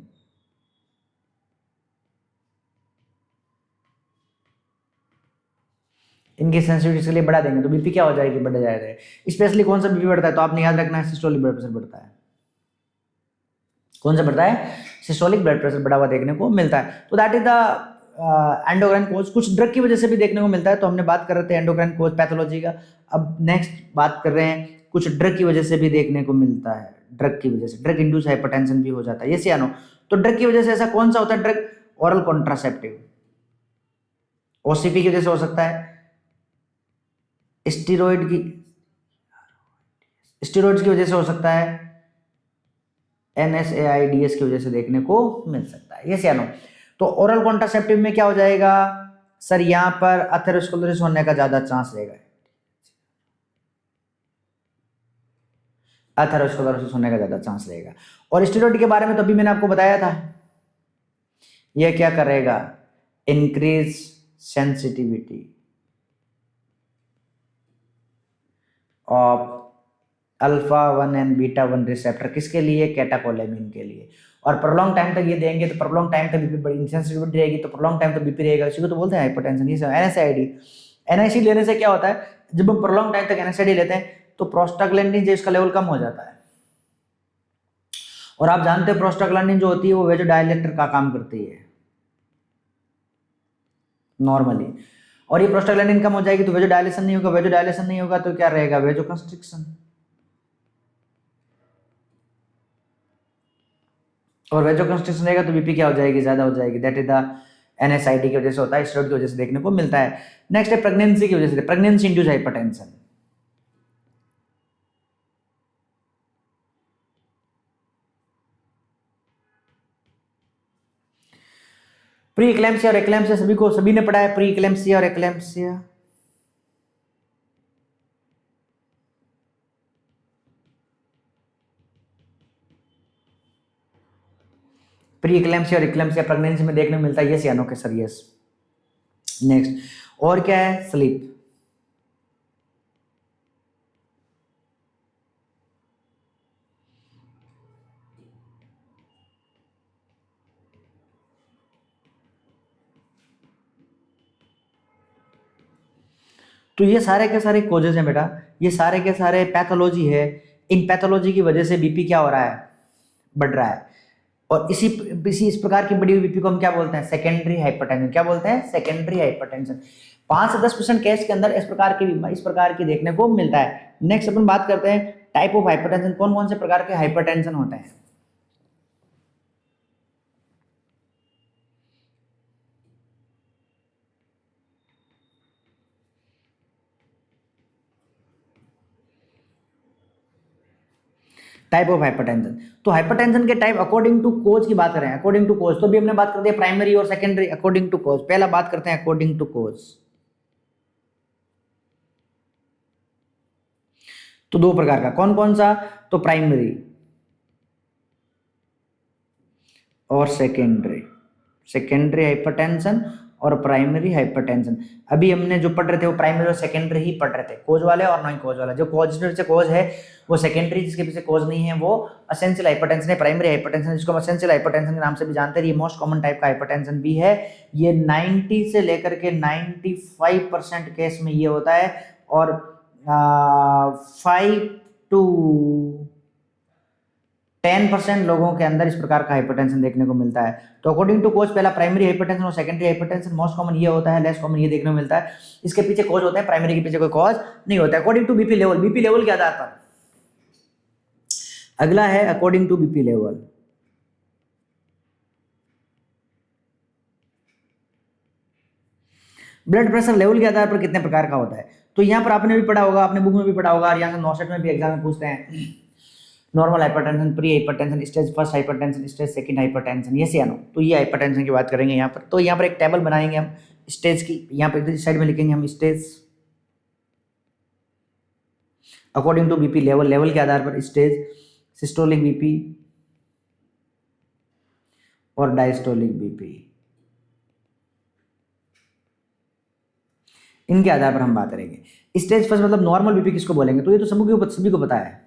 इनकी सेंसिटिविटी के लिए बढ़ा देंगे तो बीपी क्या हो जाएगी? बढ़ जाएगा। स्पेशली कौन सा बीपी बढ़ता है? तो आपने याद रखना है सिस्टोलिक ब्लड प्रेशर बढ़ता है। कौन सा बढ़ता है? सिस्टोलिक ब्लड प्रेशर बढ़ा हुआ देखने को मिलता है। तो दैट इज द एंडोक्राइन कोज। कुछ ड्रग की वजह से भी देखने को मिलता है, तो हमने बात कर रहे थे एंडोक्राइन कोज पैथोलॉजी का। अब नेक्स्ट बात कर रहे हैं कुछ ड्रग की वजह से भी देखने को मिलता है। ड्रग की वजह से ड्रग इंड्यूस हाइपरटेंशन भी हो जाता है, यस या नो? तो ड्रग की वजह से ऐसा कौन सा होता है ड्रग? ओरल कॉन्ट्रासेप्टिव, ओसीपी की वजह से हो सकता है। स्टीरॉइड की स्टीरॉइड्स की वजह से हो सकता है। NSAIDs की वजह से देखने को मिल सकता है, यस या नो? तो ओरल कॉन्ट्रासेप्टिव में क्या हो जाएगा सर? यहां पर अथेरोस्क्लेरोसिस होने का ज्यादा चांस रहेगा। अथेरोस्क्लेरोसिस होने का ज़्यादा चांस रहेगा। और स्टेरॉइड के बारे में तो अभी मैंने आपको बताया था, यह क्या करेगा, increase sensitivity of alpha 1 and beta 1 receptor, किसके लिए, कैटाकोलेमिन के लिए। और प्रोलॉन्ग टाइम तक ये देंगे तो प्रोलॉन्ग टाइम तक बीपी बड़ी इंसेंसिटिविटी रहेगी, तो प्रोलॉन्ग टाइम तक बीपी रहेगा, इसी को तो बोलते हैं हाइपरटेंशन। ये एनएसआईडी, एनआईसी लेने से क्या होता है, जब हम प्रोलॉन्ग टाइम तक एनएसआईडी लेते हैं तो प्रोस्टाग्लैंडिन जो इसका लेवल कम हो जाता है। और आप जानते हैं प्रोस्टाग्लैंडिन जो होती है वो वेजोडायलेटर का काम करती है नॉर्मली, और ये प्रोस्टाग्लैंडिन कम हो जाएगी तो वेजोडायलेशन नहीं होगा, वेजोडायलेशन नहीं होगा तो क्या रहेगा, वेजोकंस्ट्रिक्शन। और वेजोकंस्ट्रिक्शन रहेगा तो बीपी क्या हो जाएगी, ज्यादा हो जाएगी। दैट इज द एनएसआईडी की वजह से होता है, स्टेरॉइड की वजह से देखने को मिलता है। नेक्स्ट है प्रेगनेंसी की वजह से, pregnancy induce hypertension. Pre eclampsia और एक्लेम्सिया सभी ने पढ़ा है, प्री इक्लेम्सिया और एक्लेम्सिया। प्री इक्लेम्सिया और इक्लेम्सिया प्रेगनेंसी में देखने को मिलता है, यस या नो के सर, यस। नेक्स्ट और क्या है, स्लीप। तो ये सारे के सारे कोजेज हैं बेटा, ये सारे के सारे पैथोलॉजी है। इन पैथोलॉजी की वजह से बीपी क्या हो रहा है, बढ़ रहा है। और इस प्रकार की बढ़ी हुई बीपी को हम क्या बोलते हैं, सेकेंडरी हाइपरटेंशन। क्या बोलते हैं, सेकेंडरी हाइपरटेंशन। 5 से 10% केस के अंदर इस प्रकार की देखने को मिलता है। नेक्स्ट अपन बात करते हैं टाइप ऑफ हाइपरटेंशन, कौन कौन से प्रकार के हाइपरटेंशन होते हैं। टाइप ऑफ हाइपरटेंशन, तो हाइपरटेंशन के टाइप अकॉर्डिंग टू कोज की बात करें, अकॉर्डिंग टू कोज तो भी हमने बात कर दी प्राइमरी और सेकेंडरी अकॉर्डिंग टू कोज। पहला बात करते हैं अकॉर्डिंग टू कोज। तो 2 प्रकार का, कौन कौन सा, तो प्राइमरी और सेकेंडरी हाइपरटेंशन और प्राइमरी हाइपरटेंशन। अभी हमने जो पढ़ रहे थे वो प्राइमरी और सेकेंडरी ही पढ़ रहे थे, कोज वाले और नॉन कोज वाला। जो कोज है वो सेकेंडरी, जिसके पीछे कोज नहीं है वो एसेंशियल हाइपरटेंशन है। प्राइमरी हाइपरटेंशन जिसको हम एसेंशियल हाइपरटेंशन के नाम से भी जानते हैं, ये मोस्ट कॉमन टाइप का हाइपरटेंशन भी है। ये 90 से लेकर के 95% केस में ये होता है, और 5 to 10% लोगों के अंदर इस प्रकार का हाइपरटेंशन देखने को मिलता है। तो अकॉर्डिंग टू कोज पहला प्राइमरी हाइपरटेंशन और सेकेंडरी हाइपरटेंशन। मोस्ट कॉमन ये होता है, लेस कॉमन ये देखने को मिलता है। इसके पीछे कोज होते हैं, प्राइमरी के पीछे कोई कोज नहीं होता है। अकॉर्डिंग टू बीपी लेवल के आधार पर अगला है according to BP level. Blood pressure level के आधार पर कितने प्रकार का होता है, तो यहाँ पर आपने भी पढ़ा होगा, अपने बुक में भी पढ़ा होगा, और यहाँ से नॉसेट में भी एग्जाम में पूछते हैं। Normal hypertension, pre hypertension, stage first hypertension, stage second hypertension, ये या नो। तो ये हाइपरटेंशन की बात करेंगे यहाँ पर। तो यहाँ पर एक टेबल बनाएंगे हम स्टेज की, यहाँ पर इस साइड में लिखेंगे हम stage according to BP level के आधार पर स्टेज, सिस्टोलिक बीपी और डायस्टोलिक बीपी, इनके आधार पर हम बात करेंगे। स्टेज फर्स्ट मतलब नॉर्मल बीपी किसको बोलेंगे, तो ये तो सभी को पता है।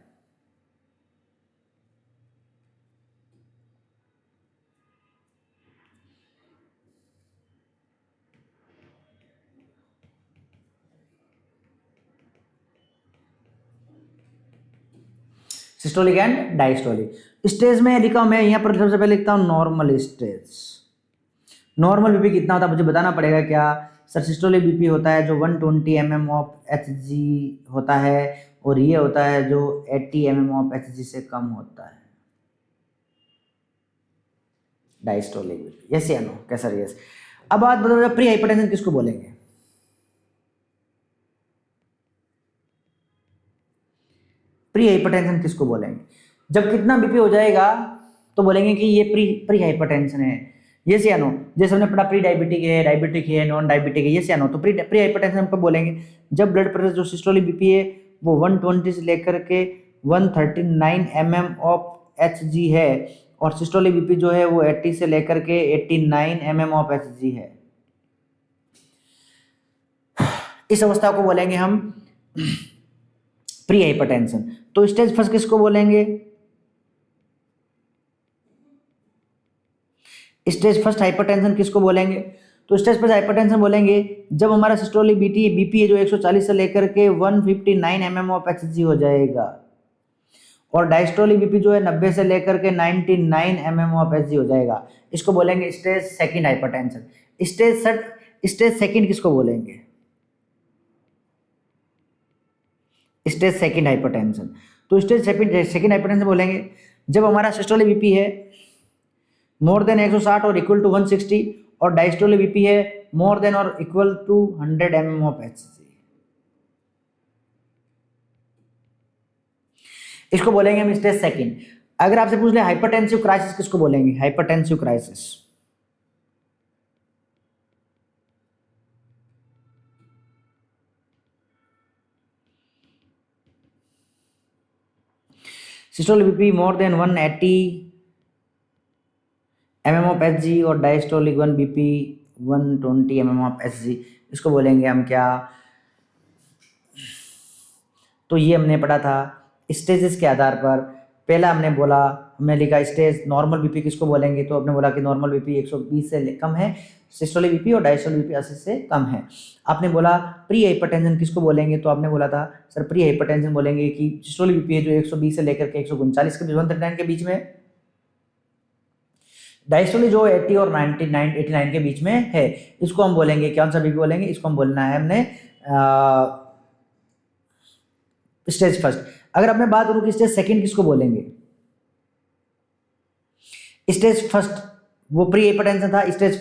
Systolic and diastolic. स्टेज में लिखा हूं मैं यहाँ पर, सबसे पहले लिखता हूं नॉर्मल स्टेज। नॉर्मल बीपी कितना होता है मुझे बताना पड़ेगा क्या सर। सिस्टोलिक बीपी होता है जो 120 mm ऑफ Hg होता है, और ये होता है जो 80 mm ऑफ Hg से कम होता है। डायस्टोलिक बीपी, यस या नो, कैसा यस। अब बात बताओ प्री हाइपरटेंशन किसको बोलेंगे। प्री हाइपरटेंशन किसको बोलेंगे, जब कितना बीपी हो जाएगा तो बोलेंगे कि ये प्री हाइपरटेंशन है, यस या नो। जैसे हमने पढ़ा प्री डायबिटिक है, नॉन डायबिटिक है, यस या नो। तो प्री हाइपरटेंशन हम कब बोलेंगे, जब ब्लड प्रेशर जो सिस्टोलिक बीपी है वो 120 से लेकर के 139 mm ऑफ Hg है और सिस्टोलिक बीपी जो है वो 80 से लेकर के 89 mm ऑफ Hg है। इस अवस्था को बोलेंगे हम प्री हाइपरटेंशन। तो स्टेज फर्स्ट किसको बोलेंगे? स्टेज फर्स्ट हाइपरटेंशन किसको बोलेंगे? तो स्टेज फर्स्ट हाइपरटेंशन बोलेंगे जब हमारा सिस्टोलिक बीपी है जो 140 से लेकर के 159 mm ऑफ Hg हो जाएगा और डायस्टोलिक बीपी जो है 90 से लेकर के 99 mm ऑफ Hg हो जाएगा। इसको बोलेंगे stage second hypertension. Stage second किसको बोलेंगे? Stage second hypertension. तो स्टेज सेकंड हाइपरटेंशन बोलेंगे जब हमारा सिस्टोलिक बीपी है मोर देन 160 और इक्वल टू 160 और डायस्टोलिक बीपी है मोर देन और equal to 100 mm of Hg। इसको बोलेंगे हम स्टेज सेकंड। अगर आपसे पूछ ले हाइपरटेंसिव क्राइसिस किसको बोलेंगे? Hypertensive crisis systolic BP more than 180 mm of Hg और diastolic 1 BP 120 mm of Hg, इसको बोलेंगे हम क्या? तो ये हमने पढ़ा था स्टेजेस के आधार पर। पहला हमने लिखा स्टेज नॉर्मल बीपी किसको बोलेंगे? तो आपने बोला कि नॉर्मल बीपी 120 से कम है सिस्टोलिक बीपी और डायस्टोलिक बीपी 80 से कम है। आपने बोला प्री हाइपरटेंशन किसको बोलेंगे? तो आपने बोला था सर प्री हाइपरटेंशन बोलेंगे कि सिस्टोलिक बीपी है जो 120 से लेकर के 139 के 139 के बीच में, डायस्टोलिक जो 80 और 89 के बीच में है, इसको हम बोलेंगे कौन सा बीपी बोलेंगे? इसको हम बोलना है हमने स्टेज फर्स्ट। अगर अब मैं बात करूं कि स्टेज सेकंड किसको बोलेंगे? स्टेज फर्स्ट वो प्री हाइपरटेंशन था। स्टेज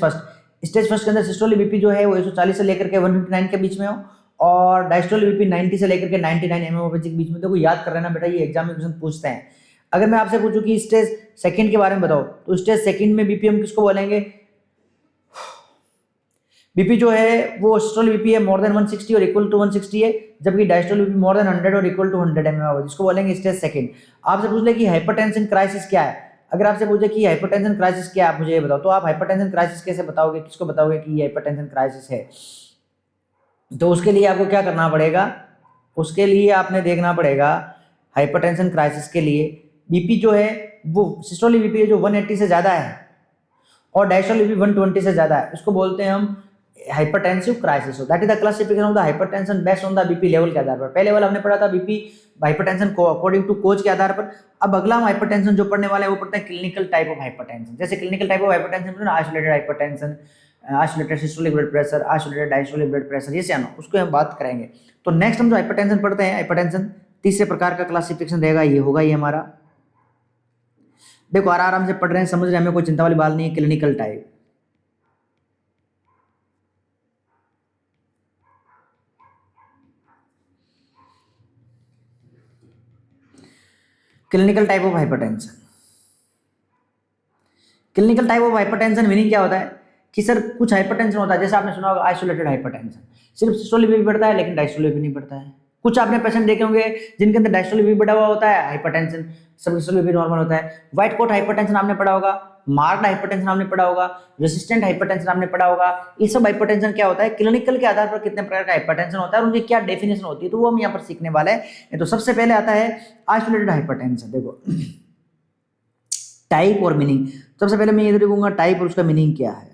फर्स्ट के अंदर सिस्टोलिक बीपी जो है वो 140 से लेकर के 159 के बीच में हो और डायस्टोलिक बीपी 90 से लेकर के 99 mm के बीच में। देखो याद कर लेना बेटा, ये एग्जाम में क्वेश्चन पूछते हैं। अगर मैं आपसे पूछूं कि स्टेज सेकंड के बारे में बताओ तो स्टेज सेकंड में बीपी हम किसको बोलेंगे? बीपी जो है वो सिस्टोलिक बीपी है मोर देन 160 और इक्वल टू 160 है, जबकि डायस्टोलिक बीपी मोर देन 100 और इक्वल टू 100 mm, जिसको बोलेंगे स्टेज सेकंड। आपसे पूछ ले कि हाइपरटेंशन क्राइसिस क्या है? अगर आपसे पूछे कि हाइपरटेंशन क्राइसिस क्या है आप मुझे ये बताओ, तो आप हाइपरटेंशन क्राइसिस कैसे बताओगे? किसको बताओगे कि ये हाइपरटेंशन क्राइसिस है? तो उसके लिए आपको क्या करना पड़ेगा? उसके लिए आपने देखना पड़ेगा हाइपरटेंशन क्राइसिस के लिए बीपी जो है वो सिस्टोलिक बीपी है जो 180 से ज्यादा है और डायस्टोलिक बीपी 120 से ज्यादा है, उसको बोलते हैं हम hypertensive crisis. That is the classification of the hypertension based on the BP level के आधार पर। पहले वाला हमने पढ़ा था बीपी हाइपरटेंशन को अकॉर्डिंग टू कोच के आधार पर। अब अगला हम हाइपरटेंशन जो पढ़ने वाले हैं वो पढ़ते हैं क्लिनिकल टाइप ऑफ हाइपरटेंशन। जैसे clinical type of hypertension isolated hypertension, isolated systolic blood pressure, isolated diastolic blood pressure, ये सियानो उसको हम बात करेंगे। तो नेक्स्ट हम जो हाइपरटेंशन पढ़ते हैं, हाइपरटेंशन तीसरे प्रकार का क्लासिफिकेशन रहेगा, ये होगा ये हमारा। देखो आराम से पढ़ रहे हैं, समझ रहे हैं, हमें कोई चिंता वाली बात नहीं है। Clinical type, clinical type of hypertension. Clinical type of hypertension meaning क्या होता है कि सर कुछ हाइपरटेंशन होता है, जैसे आपने सुना होगा आइसोलेटेड हाइपरटेंशन, सिर्फ सिस्टोलिक भी बढ़ता है लेकिन डायस्टोलिक भी नहीं बढ़ता है। कुछ आपने पेशेंट देखे होंगे जिनके अंदर डायस्टोलिक भी बढ़ा हुआ होता है, हाइपरटेंशन सब सिस्टोलिक भी नॉर्मल होता है। व्हाइट कोट हाइपरटेंशन आपने पढ़ा होगा, मार्क्ड हाइपरटेंशन आपने पढ़ा होगा, रेसिस्टेंट हाइपरटेंशन आपने पढ़ा होगा। ये सब हाइपरटेंशन क्या होता है, क्लिनिकल के आधार पर कितने प्रकार का हाइपरटेंशन होता है और उनकी क्या डेफिनेशन होती है, तो वो हम यहाँ पर सीखने वाले हैं। तो सबसे पहले आता है आइसोलेटेड हाइपरटेंशन। देखो टाइप और मीनिंग, सबसे पहले मैं ये देखूंगा टाइप और उसका मीनिंग क्या है।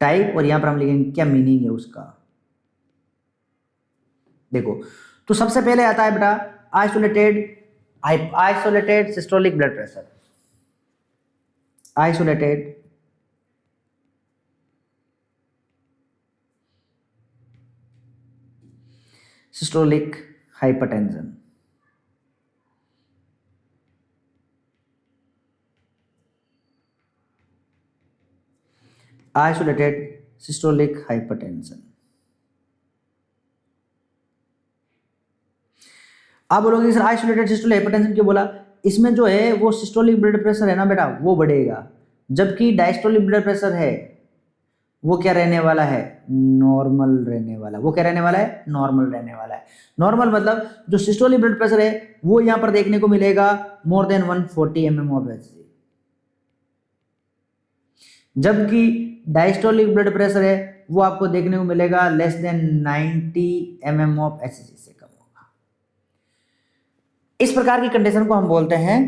टाइप और यहां पर हम लिखेंगे क्या मीनिंग है उसका। देखो तो सबसे पहले आता है बेटा isolated systolic blood pressure. Isolated systolic hypertension. Isolated systolic hypertension. आप बोलोगे सर आइसोलेटेड सिस्टोलिक हाइपरटेंशन क्यों बोला? इसमें जो है वो सिस्टोलिक ब्लड प्रेशर है ना बेटा वो बढ़ेगा, जबकि डायस्टोलिक ब्लड प्रेशर है वो क्या रहने वाला है, नॉर्मल रहने वाला। वो क्या रहने वाला है, नॉर्मल रहने वाला है। नॉर्मल मतलब जो सिस्टोलिक ब्लड प्रेशर है वो यहाँ पर देखने को मिलेगा more than 140 mm of Hg, जबकि डायस्टोलिक ब्लड प्रेशर है वो आपको देखने को मिलेगा less than 90 mm of Hg से कम होगा। इस प्रकार की कंडीशन को हम बोलते हैं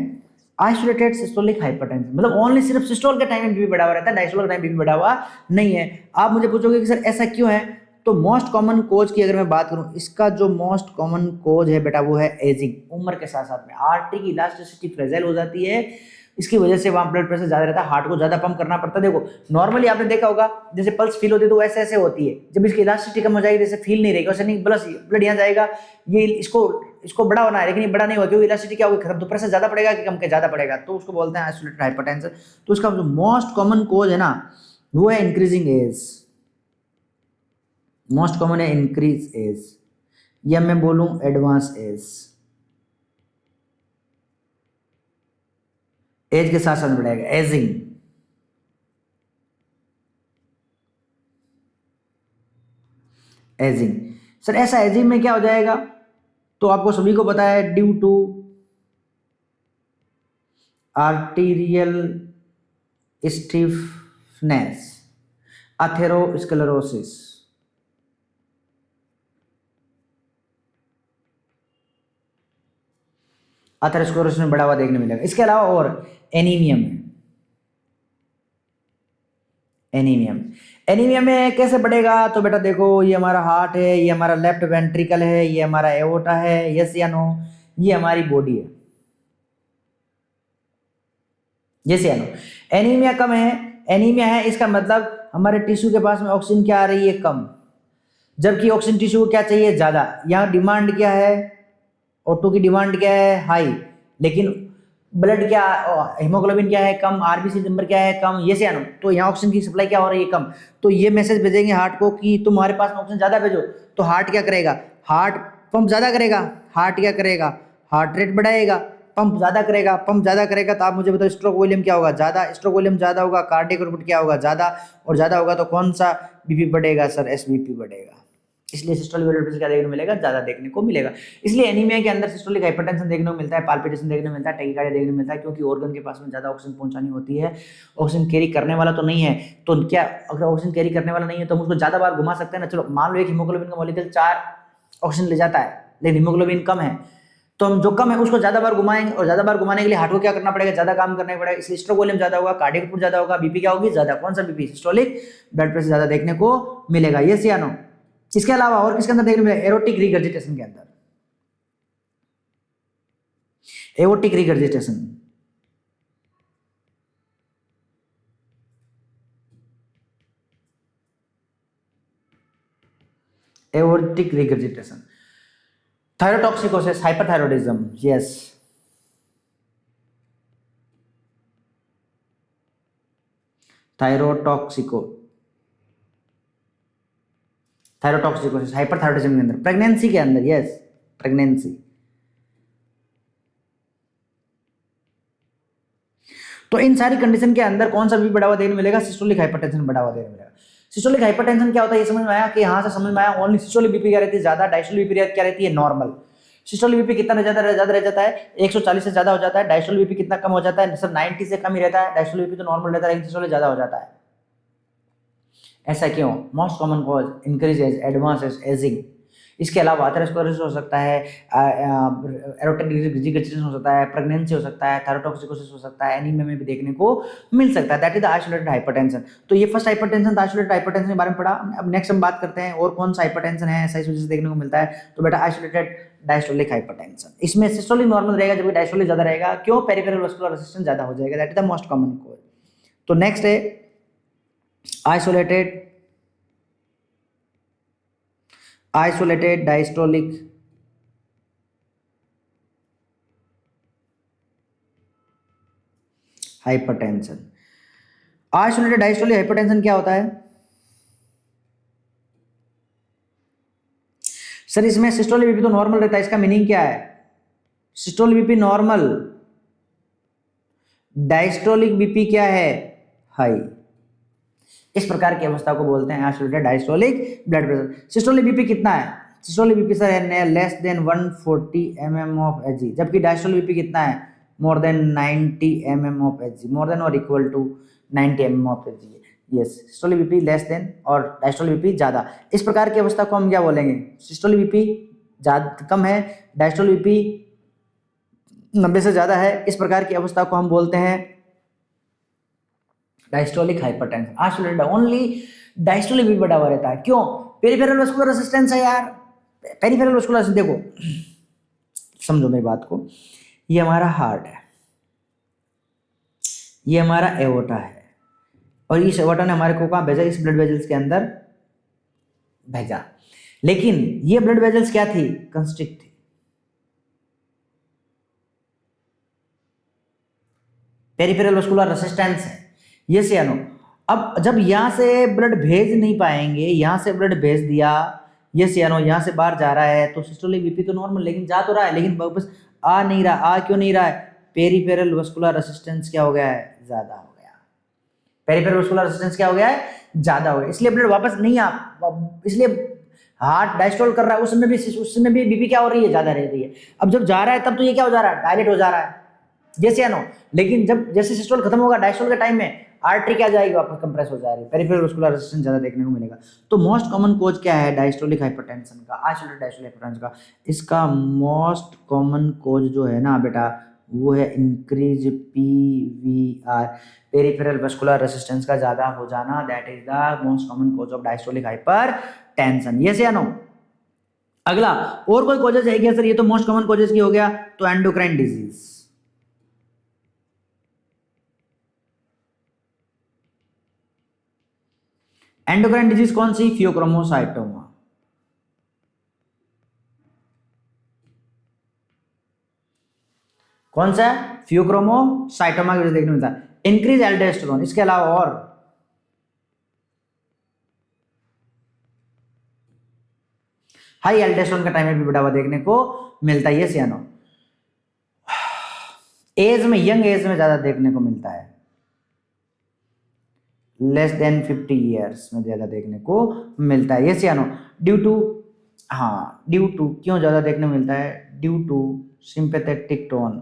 आइसोलेटेड सिस्टोलिक हाइपरटेंशन, मतलब ओनली सिर्फ सिस्टोल के टाइम में बीपी बढ़ा हुआ रहता है, डायस्टोल के टाइम बीपी बढ़ा हुआ नहीं है। आप मुझे पूछोगे कि सर ऐसा क्यों है, तो मोस्ट कॉमन कोज की अगर मैं बात करूं, इसका जो मोस्ट कॉमन कोज है बेटा वो है एजिंग। उम्र के साथ साथ में आर्टरी की इलास्टिसिटी फ्रेजाइल हो जाती है, इसकी वजह से वहां ब्लड प्रेशर ज्यादा रहता है, हार्ट को ज्यादा पंप करना पड़ता है। देखो नॉर्मली आपने देखा होगा जैसे पल्स फील होती है तो वैसे ऐसे होती है, जब इसकी इलास्टिसिटी कम हो जाएगी जैसे फील नहीं रहेगी, वैसे नहीं ब्लड यहाँ जाएगा, ये इसको बड़ा होना है लेकिन ये बड़ा नहीं हुआ क्योंकि इलास्टिसिटी क्या होगी खत्म, तो प्रेशर ज्यादा पड़ेगा कि कम के ज्यादा पड़ेगा, तो उसको बोलते हैं आइसोलेटेड हाइपरटेंशन। तो उसका जो मोस्ट कॉमन कोज है ना वो है इंक्रीजिंग एज, मोस्ट कॉमन है इंक्रीज एज, या मैं बोलूं एडवांस एज के साथ साथ बढ़ेगा एजिंग। एजिंग सर ऐसा एजिंग में क्या हो जाएगा, तो आपको सभी को पता है due to arterial stiffness, atherosclerosis, atherosclerosis में बढ़ावा देखने मिलेगा। इसके अलावा और एनीमिया में कैसे बढ़ेगा, तो बेटा देखो ये हमारा हार्ट है, ये हमारा लेफ्ट वेंट्रिकल है, ये हमारा एओर्टा है, यस या नो, ये हमारी बॉडी है, यस या नो। एनीमिया कम है, एनीमिया है इसका मतलब हमारे टिश्यू के पास में ऑक्सीजन क्या आ रही है, कम, जबकि ऑक्सीजन टिश्यू को क्या चाहिए, ज्यादा। यहाँ डिमांड क्या है, O2 की डिमांड क्या है, हाई, लेकिन ब्लड क्या, हीमोग्लोबिन क्या है, कम, आरबीसी नंबर क्या है, कम, ये से आनो, तो यहाँ ऑक्सीजन की सप्लाई क्या हो रही है, कम। तो ये मैसेज भेजेंगे हार्ट को कि तुम्हारे पास में ऑक्सीजन ज्यादा भेजो, तो हार्ट क्या करेगा, हार्ट पंप ज्यादा करेगा, हार्ट क्या करेगा, हार्ट रेट बढ़ाएगा, पंप ज्यादा करेगा, पंप ज्यादा करेगा, तो आप मुझे बताओ स्ट्रोक वॉल्यूम क्या होगा, ज्यादा, स्ट्रोक वॉल्यूम ज्यादा होगा, कार्डियक आउटपुट क्या होगा, ज्यादा, और ज्यादा होगा तो कौन सा बीपी बढ़ेगा, सर एसबीपी बढ़ेगा। इसलिए सिस्टोलिक ब्लड प्रेशर क्या देखने को मिलेगा, ज्यादा देखने को मिलेगा। इसलिए एनीमिया के अंदर सिस्टोलिक हाइपरटेंशन देखने को मिलता है, पाल्पिटेशन देखने को मिलता है, टैकीकार्डिया देखने को मिलता है, क्योंकि ऑर्गन के पास में ज्यादा ऑक्सीजन पहुंचानी होती है। ऑक्सीजन कैरी करने वाला तो नहीं है, तो क्या अगर ऑक्सीजन कैरी करने वाला नहीं है तो हम उसको ज्यादा बार घुमा सकते हैं ना। चलो मान लो एक हीमोग्लोबिन का मॉलिक्यूल 4 ऑक्सीजन ले जाता है लेकिन हीमोग्लोबिन कम है, तो हम जो कम है उसको ज्यादा बार घुमाएंगे, और ज्यादा बार घुमाने के लिए हार्ट को क्या करना पड़ेगा, ज्यादा काम करना पड़ेगा, इसलिए स्ट्रोक वॉल्यूम ज्यादा होगा, कार्डियक आउटपुट ज्यादा होगा, बीपी क्या होगी, ज्यादा। कौन सा बीपी, सिस्टोलिक ब्लड प्रेशर ज्यादा देखने को मिलेगा, यस या नो। इसके अलावा और किसके अंदर देखने मिलेगा, एरोटिक रिगर्जिटेशन के अंदर, aortic regurgitation, aortic regurgitation, thyrotoxicosis, hyperthyroidism, yes, thyrotoxicosis, hyperthyroidism के अंदर, प्रेगनेंसी के अंदर, यस प्रेगनेंसी। तो इन सारी कंडीशन के अंदर कौन सा भी बढ़ावा देने मिलेगा, सिस्टोलिक हाइपरटेंशन बढ़ावा देने मिलेगा। सिस्टोलिक हाइपरटेंशन क्या होता है ये समझ में आया, कि यहाँ से समझ में आया ओनली सिस्टोलिक बीपी क्या रहती है, ज्यादा, डायस्टोलिक बीपी क्या रहती है, नॉर्मल। सिस्टोलिक बीपी कितना ज्यादा रह जाता है, 140 से ज्यादा हो जाता है। डायस्टोलिक बीपी कितना कम हो जाता है, सर 90 से कम ही रहता है। डायस्टोलिक बीपी तो नॉर्मल रहता है लेकिन सिस्टोलिक ज्यादा हो जाता है। ऐसा क्यों, most common cause increase age, advance age, aging. इसके अलावा अथेरोस्क्लेरोसिस हो सकता है, एरोटिक रिगर्जिटेशन हो सकता है, प्रेगनेंसी हो सकता है, थायरोटॉक्सिकोसिस हो सकता है, एनीमिया में भी देखने को मिल सकता है। That is the isolated hypertension. तो ये फर्स्ट हाइपरटेंशन था, आइसोलेटेड हाइपरटेंशन के बारे में पढ़ा। अब नेक्स्ट हम बात करते हैं और कौन सा हाइपरटेंशन है ऐसा इस वजह से देखने को मिलता है, तो बेटा आइसोलेटेड डायस्टोलिक हाइपरटेंशन। इसमें सिस्टोलिक नॉर्मल रहेगा जबकि डायस्टोलिक ज्यादा रहेगा, क्यों, पेरिफेरल वास्कुलर रेजिस्टेंस ज्यादा हो जाएगा। That is the most common cause. तो नेक्स्ट है isolated diastolic hypertension. Isolated diastolic hypertension क्या होता है, सर इसमें सिस्टोलिक बीपी तो नॉर्मल रहता है, इसका मीनिंग क्या है, systolic BP normal, diastolic BP क्या है, हाई। इस प्रकार की अवस्था को बोलते हैं isolated diastolic blood pressure. Systolic BP कितना है? सिस्टोलिक बीपी सर है less than 140 mm of Hg, जबकि डायस्टोलिक बीपी कितना है? More than 90 mm of Hg, more than और equal to 90 mm of Hg। Yes, systolic BP less than और diastolic BP ज्यादा। इस प्रकार की अवस्था को हम क्या बोलेंगे? सिस्टोलिक बीपी ज्यादा कम है, डायस्टोलिक बीपी 90 से ज्यादा है, इस प्रकार की अवस्था को हम बोलते हैं diastolic hypertension. Isolated only diastolic BP बढ़ा हुआ रहता है। क्यों? पेरिफेरल वास्कुलर रेसिस्टेंस है यार। पेरिफेरल वास्कुलर, देखो समझो मेरी बात को, ये हमारा हार्ट है, ये हमारा एओर्टा है, और इस एओर्टा ने हमारे को कहाँ भेजा? इस ब्लड वेजल्स के अंदर भेजा। लेकिन ये ब्लड वेजल्स क्या थी? कंस्ट्रिक्ट थी। पेरिफेरल वास्कुलर रेसिस्टेंस है, ये से नो। अब जब यहां से ब्लड भेज नहीं पाएंगे, यहां से ब्लड भेज दिया, ये से नो, यहां से बाहर जा रहा है, तो सिस्टोलिक बीपी तो नॉर्मल, लेकिन जा तो रहा है, लेकिन वापस आ नहीं रहा। आ क्यों नहीं रहा है? पेरिफेरल वास्कुलर रेसिस्टेंस क्या हो गया है? ज्यादा हो गया। पेरिफेरल वास्कुलर रेसिस्टेंस क्या हो गया है? ज्यादा हो गया, इसलिए ब्लड वापस नहीं आ, इसलिए हार्ट डायस्टोल कर रहा है, उसमें भी बीपी क्या हो रही है? ज्यादा रह रही है। अब जब जा रहा है तब तो ये क्या हो जा रहा है? डायलेट हो जा रहा है, जैसे नो। लेकिन जब जैसे सिस्टोल खत्म होगा डायस्टोल के टाइम में, आर्टरी क्या जाएगी? वापस कंप्रेस हो जा रही है, पेरिफेरल वास्कुलर रेसिस्टेंस ज्यादा देखने को मिलेगा। तो मोस्ट कॉमन कॉज क्या है डायस्टोलिक हाइपरटेंशन का, आइसोलेटेड डायस्टोलिक हाइपरटेंशन का? इसका मोस्ट कॉमन कॉज जो है ना बेटा, वो है increase PVR, peripheral vascular resistance का ज्यादा हो जाना। That is the most common cause of diastolic hypertension. Yes या नो? अगला, और कोई कॉजेज है क्या सर? ये तो मोस्ट कॉमन कॉजेज की हो गया। तो एंडोक्राइन डिजीज, एंडोक्राइन डिजीज कौन सी? फियोक्रोमोसाइटोमा। कौन सा? फियोक्रोमोसाइटोमा की वजह से देखने को मिलता है। इंक्रीज एल्डोस्टेरोन, इसके अलावा और हाई एल्डोस्टेरोन का टाइम में भी बढ़ा हुआ देखने को मिलता है। ये सियानो एज में, यंग एज में ज्यादा देखने को मिलता है, लेस देन 50 ईयर्स में ज्यादा देखने को मिलता है। ये सियानो ड्यू टू, हाँ ड्यू टू, क्यों ज्यादा देखने को मिलता है? Due to sympathetic tone.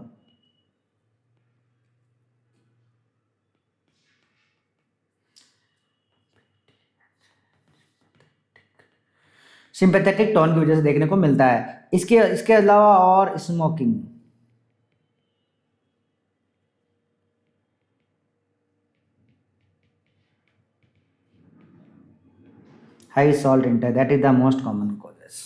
Sympathetic tone की वजह से देखने को मिलता है। इसके अलावा और smoking, high salt intake, that is the most common causes.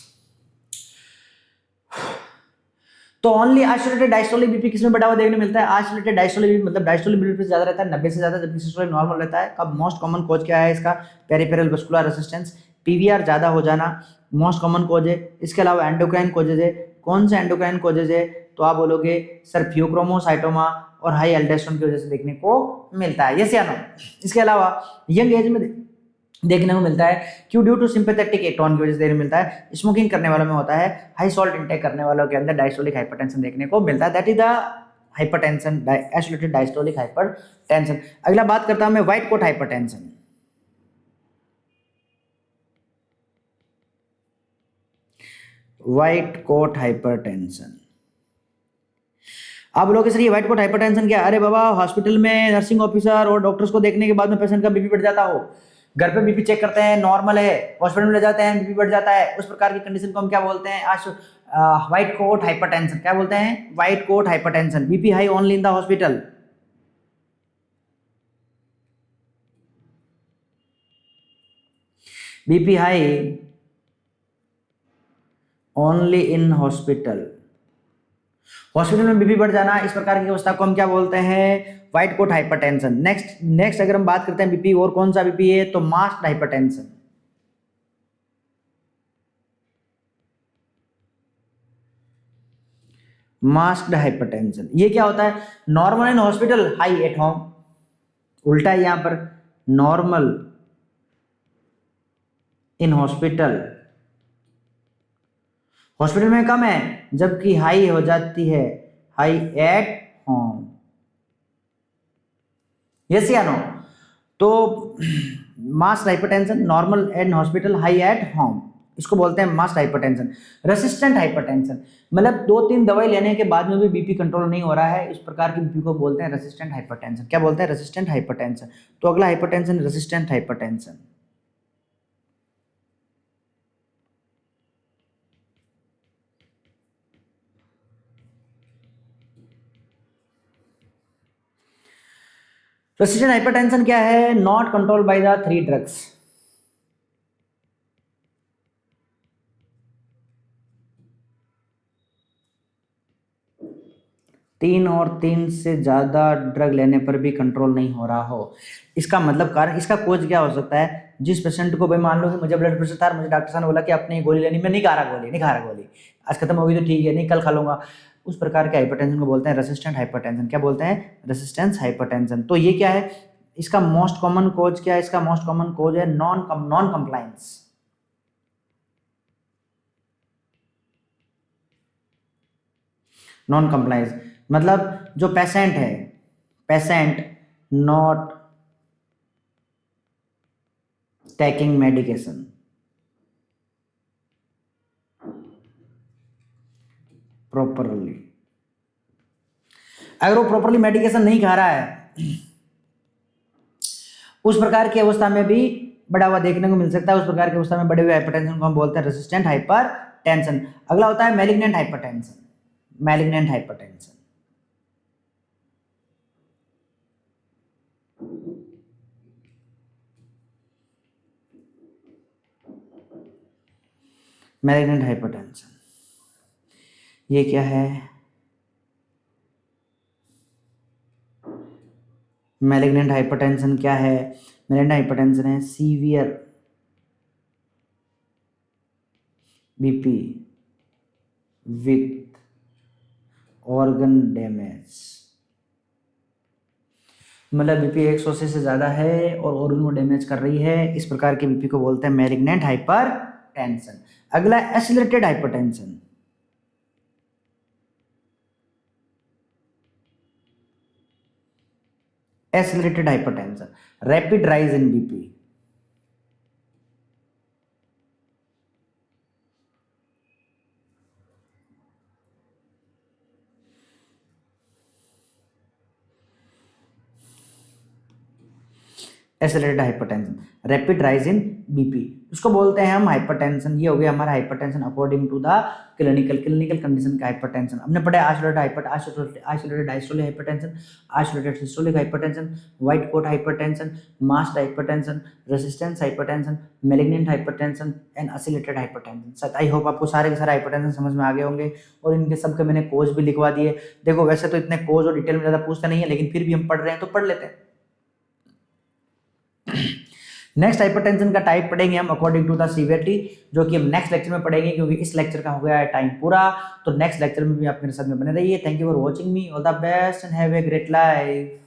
तो ओनली आइसोलेटेड डायस्टोलिक बीपी किसमें बढ़ा हुआ देखने मिलता है? आइसोलेटेड डायस्टोलिक बीपी, मतलब डायस्टोलिक बीपी ज्यादा रहता है 90 से ज्यादा, जबकि सिस्टोलिक नॉर्मल रहता है। कब? मोस्ट कॉमन कॉज क्या है इसका? पेरिफेरल वास्कुलर रेसिस्टेंस, PVR ज्यादा हो जाना मोस्ट कॉमन कॉज है। इसके अलावा एंडोक्राइन कॉजेज है। कौन से एंडोक्राइन कॉजेज है? तो आप बोलोगे सर फियोक्रोमोसाइटोमा और हाई एल्डोस्टेरोन की वजह से देखने को मिलता है। यस या नो? इसके अलावा यंग एज में देखने को मिलता है, क्यों? ड्यू टू सिंपैथेटिक टोन की वजह से देखने को मिलता है। स्मोकिंग करने वालों में होता है, हाई सॉल्ट इंटेक करने वालों के अंदर डायस्टोलिक हाइपरटेंशन देखने को मिलता है। That is the hypertension, isolated diastolic hypertension. अगला बात करता हूं मैं white coat hypertension. White coat hypertension, आप लोग सर ये व्हाइट कोट हाइपरटेंशन क्या? अरे बाबा, हॉस्पिटल में नर्सिंग ऑफिसर और डॉक्टर्स को देखने के बाद में पेशेंट का बीपी बढ़ जाता हो, घर पे बीपी चेक करते हैं नॉर्मल है, हॉस्पिटल में ले जाते हैं बीपी बढ़ जाता है, उस प्रकार की कंडीशन को हम क्या बोलते हैं? White coat hypertension. क्या बोलते हैं? White coat hypertension. BP high only in the hospital, BP high only in hospital. Hospital में बीपी बढ़ जाना, इस प्रकार की अवस्था को हम क्या बोलते हैं? White coat hypertension. नेक्स्ट अगर हम बात करते हैं बीपी, और कौन सा बीपी है? तो मास्क्ड हाइपरटेंशन। मास्क्ड हाइपरटेंशन ये क्या होता है? Normal in hospital, high at home. उल्टा है यहां पर, नॉर्मल इन हॉस्पिटल, हॉस्पिटल में कम है, जबकि हाई हो जाती है हाई एट होम। यस या नो? तो masked hypertension, normal at hospital, high at home, इसको बोलते हैं मास्ट हाइपरटेंशन। रेसिस्टेंट हाइपरटेंशन मतलब 2-3 दवाई लेने के बाद में भी बीपी कंट्रोल नहीं हो रहा है, इस प्रकार की बीपी को बोलते हैं रेसिस्टेंट हाइपरटेंशन। क्या बोलते हैं? Resistant hypertension. तो अगला hypertension resistant hypertension. Resistant hypertension क्या है? Not control by the 3 drugs. तीन और 3 से ज़्यादा ड्रग लेने पर भी कंट्रोल नहीं हो रहा हो। इसका मतलब कारण, इसका कोज क्या हो सकता है? जिस पेशेंट को भाई मान लो कि मुझे ब्लड प्रेशर था, मुझे डॉक्टर साहब ने बोला कि आपने ये गोली लेनी, मैं नहीं खा रहा गोली, नहीं खा रहा गोली, आज खत्म होगी तो ठीक है, नहीं कल खा लूंगा। उस प्रकार के हाइपरटेंशन को बोलते हैं रेसिस्टेंट हाइपरटेंशन। क्या बोलते हैं? Resistance hypertension. तो ये क्या है? इसका मोस्ट कॉमन कोज क्या है? इसका मोस्ट कॉमन कोज है नॉन कंप्लायंस। नॉन कंप्लायंस मतलब जो पेशेंट है, patient not taking medication properly. अगर वो प्रॉपरली मेडिकेशन नहीं खा रहा है, उस प्रकार की अवस्था में भी बढ़ा हुआ देखने को मिल सकता है। उस प्रकार की अवस्था में बढ़े हुए हाइपरटेंशन को हम बोलते हैं रेसिस्टेंट हाइपरटेंशन। अगला होता है malignant hypertension. Malignant hypertension malignant hypertension ये क्या है? मैलिग्नेंट हाइपरटेंशन क्या है? मैलिग्नेंट हाइपरटेंशन है severe BP with organ damage. मतलब बीपी 180 से ज़्यादा है और ऑर्गन को डैमेज कर रही है, इस प्रकार के बीपी को बोलते हैं मैलिग्नेंट हाइपरटेंशन। अगला accelerated hypertension. Accelerated hypertension, rapid rise in BP. Accelerated hypertension, rapid rise in BP, इसको बोलते हैं हम हाइपरटेंशन। ये हो गया हमारा hypertension according to the clinical condition का हाइपरटेंशन। हमने पढ़ा isolated diastolic hypertension, isolated systolic hypertension, white coat hypertension, masked hypertension, resistance hypertension, malignant hypertension and accelerated hypertension. Sir I hope आपको सारे के सारे हाइपरटेंशन समझ में आ गए होंगे और इनके सबके मैंने कोज भी लिखवा दिए। देखो वैसे तो इतने कोज और डिटेल में ज़्यादा पूछते नहीं है, लेकिन फिर भी हम पढ़ रहे हैं तो पढ़ लेते हैं। नेक्स्ट हाइपरटेंशन का टाइप पढ़ेंगे हम अकॉर्डिंग टू द सीवियरिटी, जो कि हम नेक्स्ट लेक्चर में पढ़ेंगे, क्योंकि इस लेक्चर का हो गया है टाइम पूरा। तो नेक्स्ट लेक्चर में भी आप मेरे साथ में बने रहिए। Thank you for watching me, all the best and have a great life.